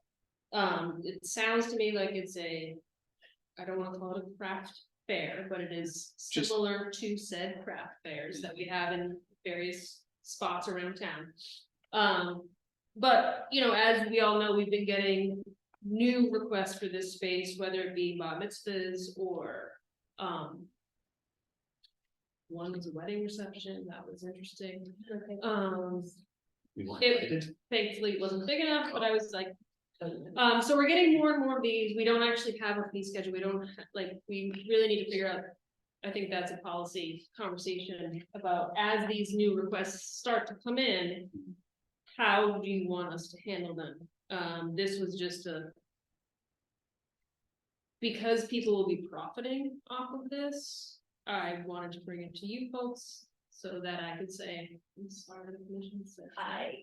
It sounds to me like it's I don't wanna call it a craft fair, but it is Just- similar to said craft fairs that we have in various spots around town. But, you know, as we all know, we've been getting new requests for this space, whether it be bar mitzvahs or One was a wedding reception, that was interesting. We weren't It- invited. Thankfully, it wasn't big enough, but I was like, so we're getting more and more of these, we don't actually have a fee schedule, we don't, we really need to figure out. I think that's a policy conversation about as these new requests start to come in. How do you want us to handle them? This was just because people will be profiting off of this, I wanted to bring it to you folks so that I could say, I'm sorry, the commission said. I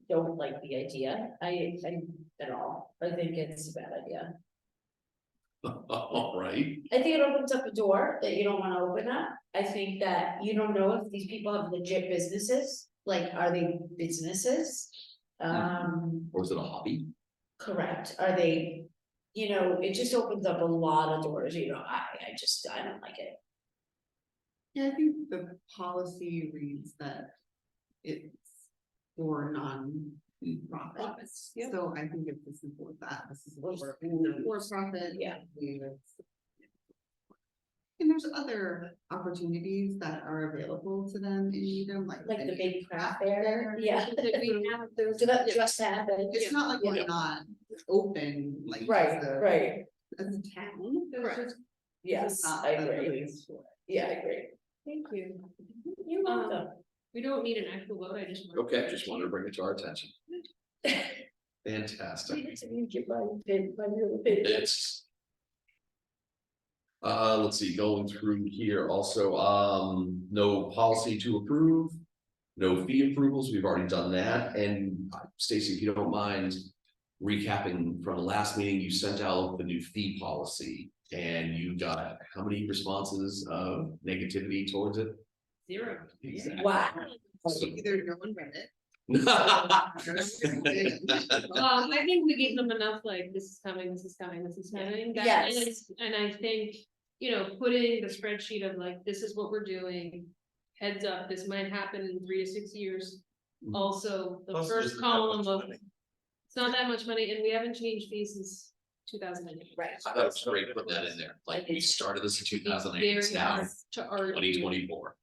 don't like the idea, I at all, I think it's a bad idea. All right, I think it opens up a door that you don't wanna open up. I think that you don't know if these people have legit businesses, like, are they businesses? or is it a hobby? Correct, are they, you know, it just opens up a lot of doors, you know, I don't like it. Yeah, I think the policy reads that it's for non-profits. Yep. So I think it's as simple as that. This is what we're. For profit, Yeah. And there's other opportunities that are available to them in Needham, like. Like the big craft fair, yeah. We have, there's. So that just happened. It's not like we're not open, like. Right, as a- right, As a town. there's Correct. just yes, not I a agree, place for it. yeah, I agree. Thank you. You're welcome. We don't need an actual vote, I just. wanted Okay, just wanted to bring it to our attention. Fantastic. It's. Let's see, going through here also, no policy to approve. No fee approvals, we've already done that, and Stacy, if you don't mind. Recapping from the last meeting, you sent out the new fee policy, and you got how many responses of negativity towards it? 0. Exactly. Wow. Either no one read it. I think we gave them enough, like, this is coming, this is coming, this is coming. that- Yes. and it's- And I think, putting the spreadsheet of like, this is what we're doing. Heads up, this might happen in 3 to 6 years. Mhm. Also, the Plus, first isn't that much column of, money? it's not that much money, and we haven't changed fees since 2008. Right. I thought it was great putting that in there, like, we started this in 2008, it's Very now hard to argue. 2024.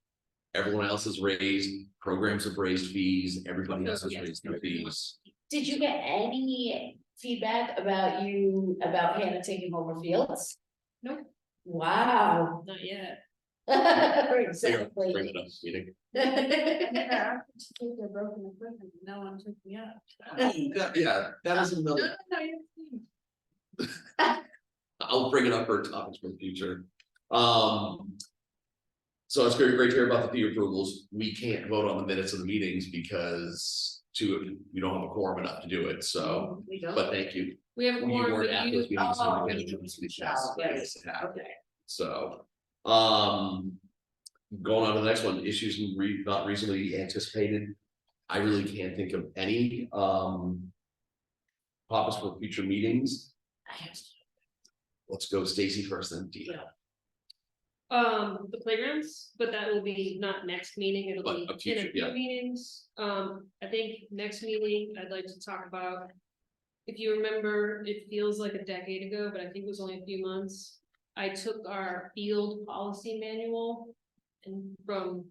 Everyone else has raised, programs have raised fees, everybody else has Yes. raised their fees. Did you get any feedback about Hannah taking over Fields? Nope. Wow. Not yet. Exactly. Bring it up, meeting. Yeah, they're broken equipment, no one took me up. Yeah, that is another, I'll bring it up for topics for the future. So it's great to hear about the fee approvals. We can't vote on the minutes of the meetings because we don't have a quorum enough to do it, so, We don't. but thank you. We have a You quorum, weren't but at you those meetings. so Oh, we you gotta do this, didn't. yes, Yes. yes, it happened. Okay. So, going on to the next one, issues not reasonably anticipated. I really can't think of any, topics for future meetings. Let's go Stacy first, then Dina. The playgrounds, but that will be not next meeting, it'll But be a in future, a few yeah. meetings. I think next meeting, I'd like to talk about. If you remember, it feels like a decade ago, but I think it was only a few months. I took our field policy manual and from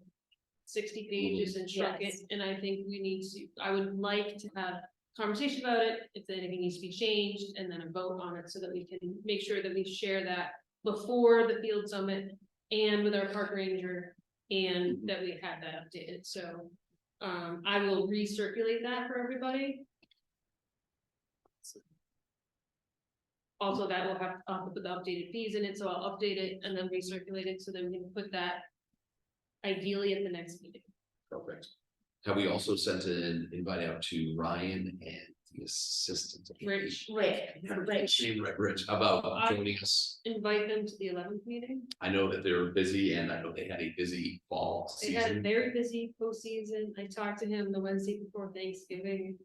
60 pages and shrunk it, Yes. and I think we need to, I would like to have conversation about it, if anything needs to be changed, and then a vote on it, so that we can make sure that we share that before the field summit and with our park ranger, and that we have that updated, so. I will recirculate that for everybody. Also, that will have, put the updated fees in it, so I'll update it and then recirculate it, so that we can put that. Ideally at the next meeting. Perfect. Have we also sent an invite out to Ryan and the assistant? Rich, Rich, how about joining us? invite them to the 11th meeting. I know that they're busy and I know they had a busy fall They had a season. very busy postseason. I talked to him the Wednesday before Thanksgiving.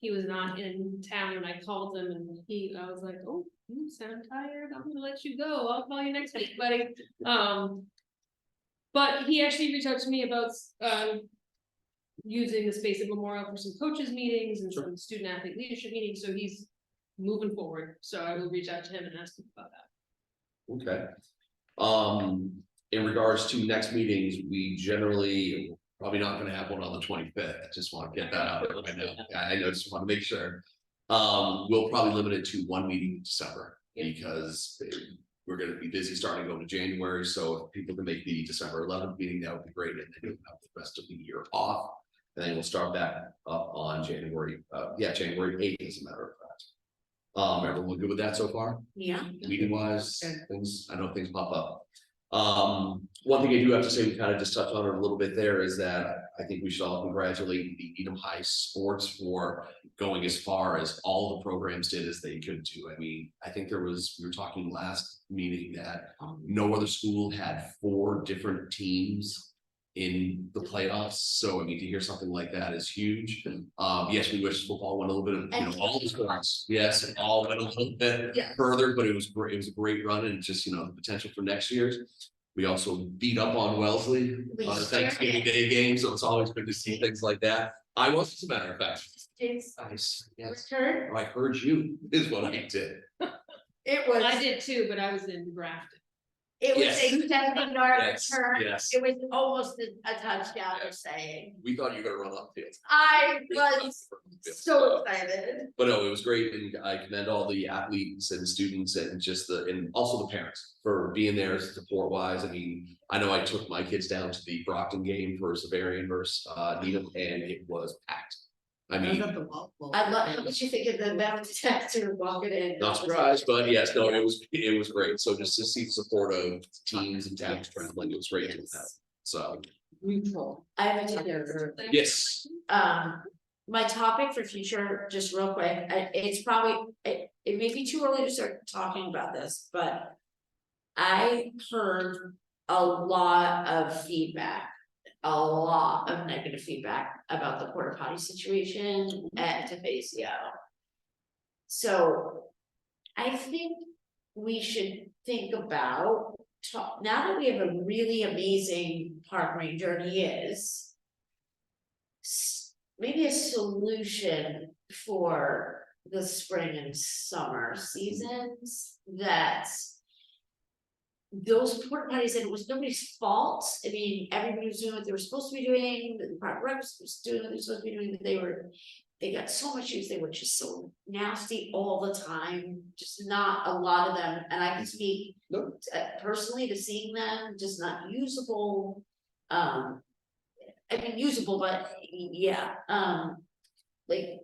He was not in town and I called him and I was like, oh, you sound tired. I'm gonna let you go. I'll call you next week, buddy. But he actually reached out to me about, using the space at Memorial for some coaches meetings and some student athlete leadership meetings. So he's moving forward. So I will reach out to him and ask him about that. Okay. In regards to next meetings, we generally probably not gonna have one on the 25th. Just want to get that out right now. I know, just want to make sure. We'll probably limit it to one meeting in December because we're gonna be busy starting going to January. So if people can make the December 11th meeting, that would be great. And then you'll have the rest of the year off. And then we'll start back up on January 8th, as a matter of fact. Everyone good with that so far? Yeah. Meeting wise, Good. things, I know things pop up. One thing I do have to say, we kind of just touched on it a little bit there, is that I think we should all congratulate the Needham High Sports for going as far as all the programs did as they could do. I mean, I think we were talking last meeting that no other school had 4 different teams in the playoffs. So I mean, to hear something like that is huge. Yes, we wish football went a little bit, all the sports, yes, it all went a little bit Yes. further, but it was great. It was a great run, and just, the potential for next year's. We also beat up on Wellesley We on the sure Thanksgiving did. Day game, so it's always good to see things like that. I was, as a matter of fact. It's Yes, Kurt, I heard you, is what I did. it was. I did too, but I was in Grafton. It was Yes. a 70-yard Yes, return. yes. It was almost a touchdown, you're saying. We thought you were gonna run off the field. I was so excited. But no, it was great, and I commend all the athletes and students and and also the parents for being there support wise. I mean, I know I took my kids down to the Brockton game for Severian versus Needham, and it was packed. I I was mean, at the wall. I love, what you think of the metal detector walking in? not surprised, but yes, no, it was great. So just to see the support of teams and towns traveling, it was great doing that. So, Neutral. I have a teacher. yes, My topic for future, just real quick, it's probably, it may be too early to start talking about this, but. I heard a lot of feedback, a lot of negative feedback about the porta potty situation at Tefasio. So I think we should think about, now that we have a really amazing park ranger, and he is. Maybe a solution for the spring and summer seasons that. Those porta potties, and it was nobody's fault. I mean, everybody was doing what they were supposed to be doing, the Department of Records was doing what they were supposed to be doing, they got so much use, they were just so nasty all the time, just not a lot of them, and I can speak. Nope. Personally to seeing them, just not usable. I mean, usable, but yeah, like.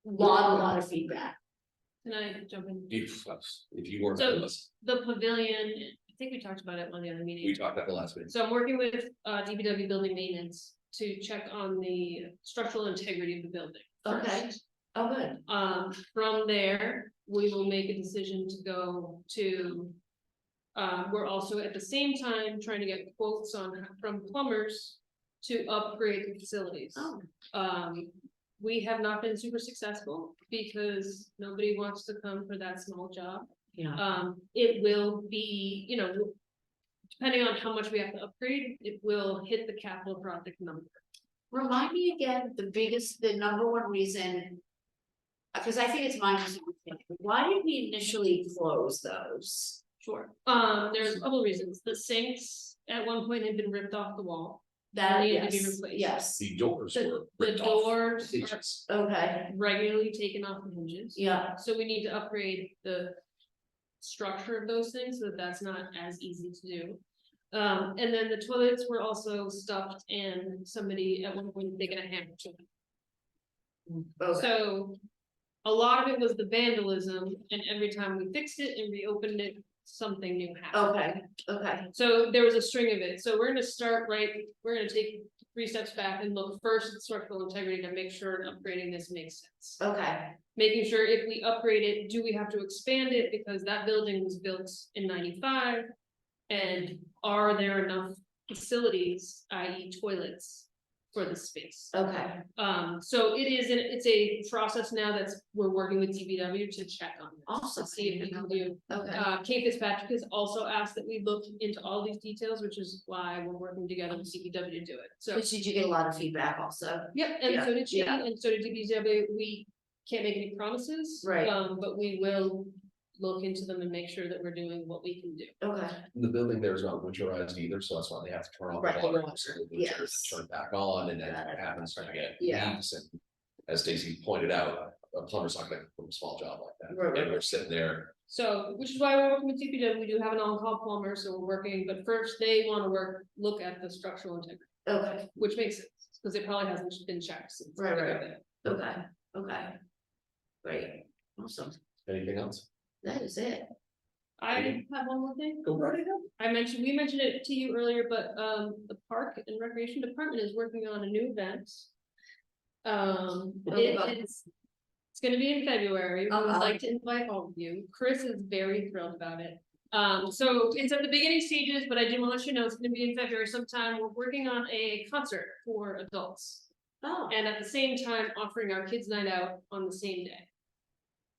Lot of feedback. Can I jump in? if you weren't, So- with us, The pavilion, I think we talked about it on the other meeting. we talked about the last meeting. So I'm working with DPW building maintenance to check on the structural integrity of the building. Okay. first. Oh, good. From there, we will make a decision to go to. We're also at the same time trying to get quotes from plumbers to upgrade the facilities. Oh, We have not been super successful because nobody wants to come for that small job. yeah. It will be, depending on how much we have to upgrade, it will hit the capital project number. Remind me again, the number one reason. Because I think it's my mistake. Why did we initially close those? Sure. There's a couple reasons. The sinks at one point had been ripped off the wall. That, Needed to be yes, replaced. yes, The doors The were the ripped off. doors are Hinges. okay, regularly taken off the hinges. yeah, So we need to upgrade the structure of those things so that that's not as easy to do. And then the toilets were also stuffed and somebody at one point had taken a hammer to them. okay, So a lot of it was the vandalism, and every time we fixed it and reopened it, something new happened. okay, So there was a string of it, so we're gonna start we're gonna take 3 steps back and look first at structural integrity to make sure upgrading this makes sense. okay, Making sure if we upgrade it, do we have to expand it, because that building was built in 95? And are there enough facilities, i.e. toilets, for the space? okay, So it's a process now we're working with DPW to check on this. Awesome. To see if we can do. okay, Kate Fitzpatrick has also asked that we look into all these details, which is why we're working together with DPW to do it, so. which did you get a lot of feedback also? Yep, and Yeah, so did she, yeah. and so did DPW, we can't make any promises. Right. But we will look into them and make sure that we're doing what we can do. Okay, The building there is not winterized either, so that's why they have to turn off Right, the water. water, So the winter, yes. Turn back on and then Got it. it happens to get Yeah. leaks and. As Stacy pointed out, a plumber's not gonna do a small job like that. Right, right, And we're sitting there, So, which is why we're working with DPW, we do have an on-call plumber, so we're working, but first they wanna look at the structural integrity, okay, which makes sense, because it probably hasn't been checked since. Right, they got right. there. okay. Great, awesome, anything else? that is it. I have one more thing. Go right ahead. We mentioned it to you earlier, but the Park and Recreation Department is working on a new event. It's gonna be in February. I would like to invite all of you. Chris is very thrilled about it. So it's at the beginning stages, but I do want to let you know it's gonna be in February sometime. We're working on a concert for adults. Oh, And at the same time, offering our kids' night out on the same day.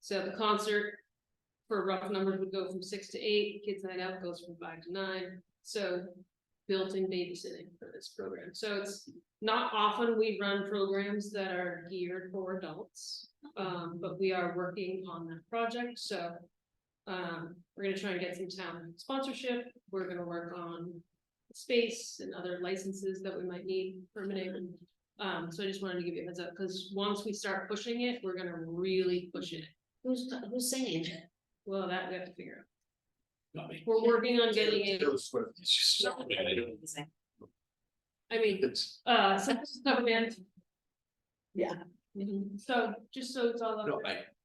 So the concert, for rough numbers, would go from 6 to 8, kids' night out goes from 5 to 9, so. Built-in babysitting for this program, so it's not often we run programs that are geared for adults. But we are working on that project, so. We're gonna try and get some town sponsorship, we're gonna work on. Space and other licenses that we might need permitting. So I just wanted to give you a heads up, because once we start pushing it, we're gonna really push it. who's singing? Well, that we have to figure out. Not me. We're working on getting it, Taylor Swift. It's just so bad. I mean, It's- supplement. Yeah. So, just so it's all. No,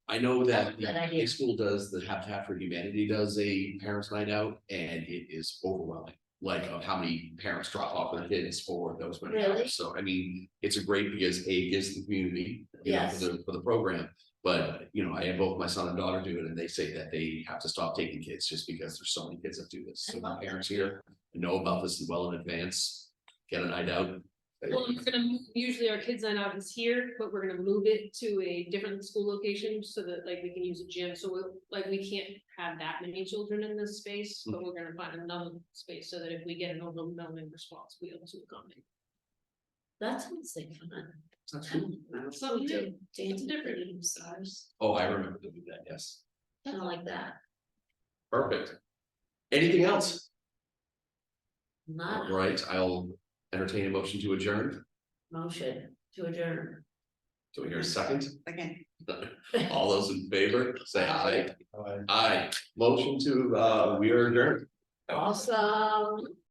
I know that the Good high idea. school does, the Habitat for Humanity does a parents' night out, and it is overwhelming. Like of how many parents drop off their kids for those many Really? hours, so I mean, it's a great because A gives the community. You know, Yes. for the program, but you know, I have both my son and daughter do it, and they say that they have to stop taking kids just because there's so many kids that do this. So I the love parents here know about this well in advance, get a night out. Well, we're gonna, usually our kids night out is here, but we're gonna move it to a different school location so that like we can use a gym, so we can't have that many children in this space. But we're gonna find another space so that if we get an overwhelming response, we'll be able to accommodate. That sounds like fun. That's cool. Something new. Dance different. stars, Oh, I remember doing that, yes, kind of like that. perfect. Anything else? Not All right, I'll entertain a motion to adjourn. motion to adjourn. Do we hear a second? Again. All those in favor, say aye. Aye, motion to, we are adjourned. Awesome.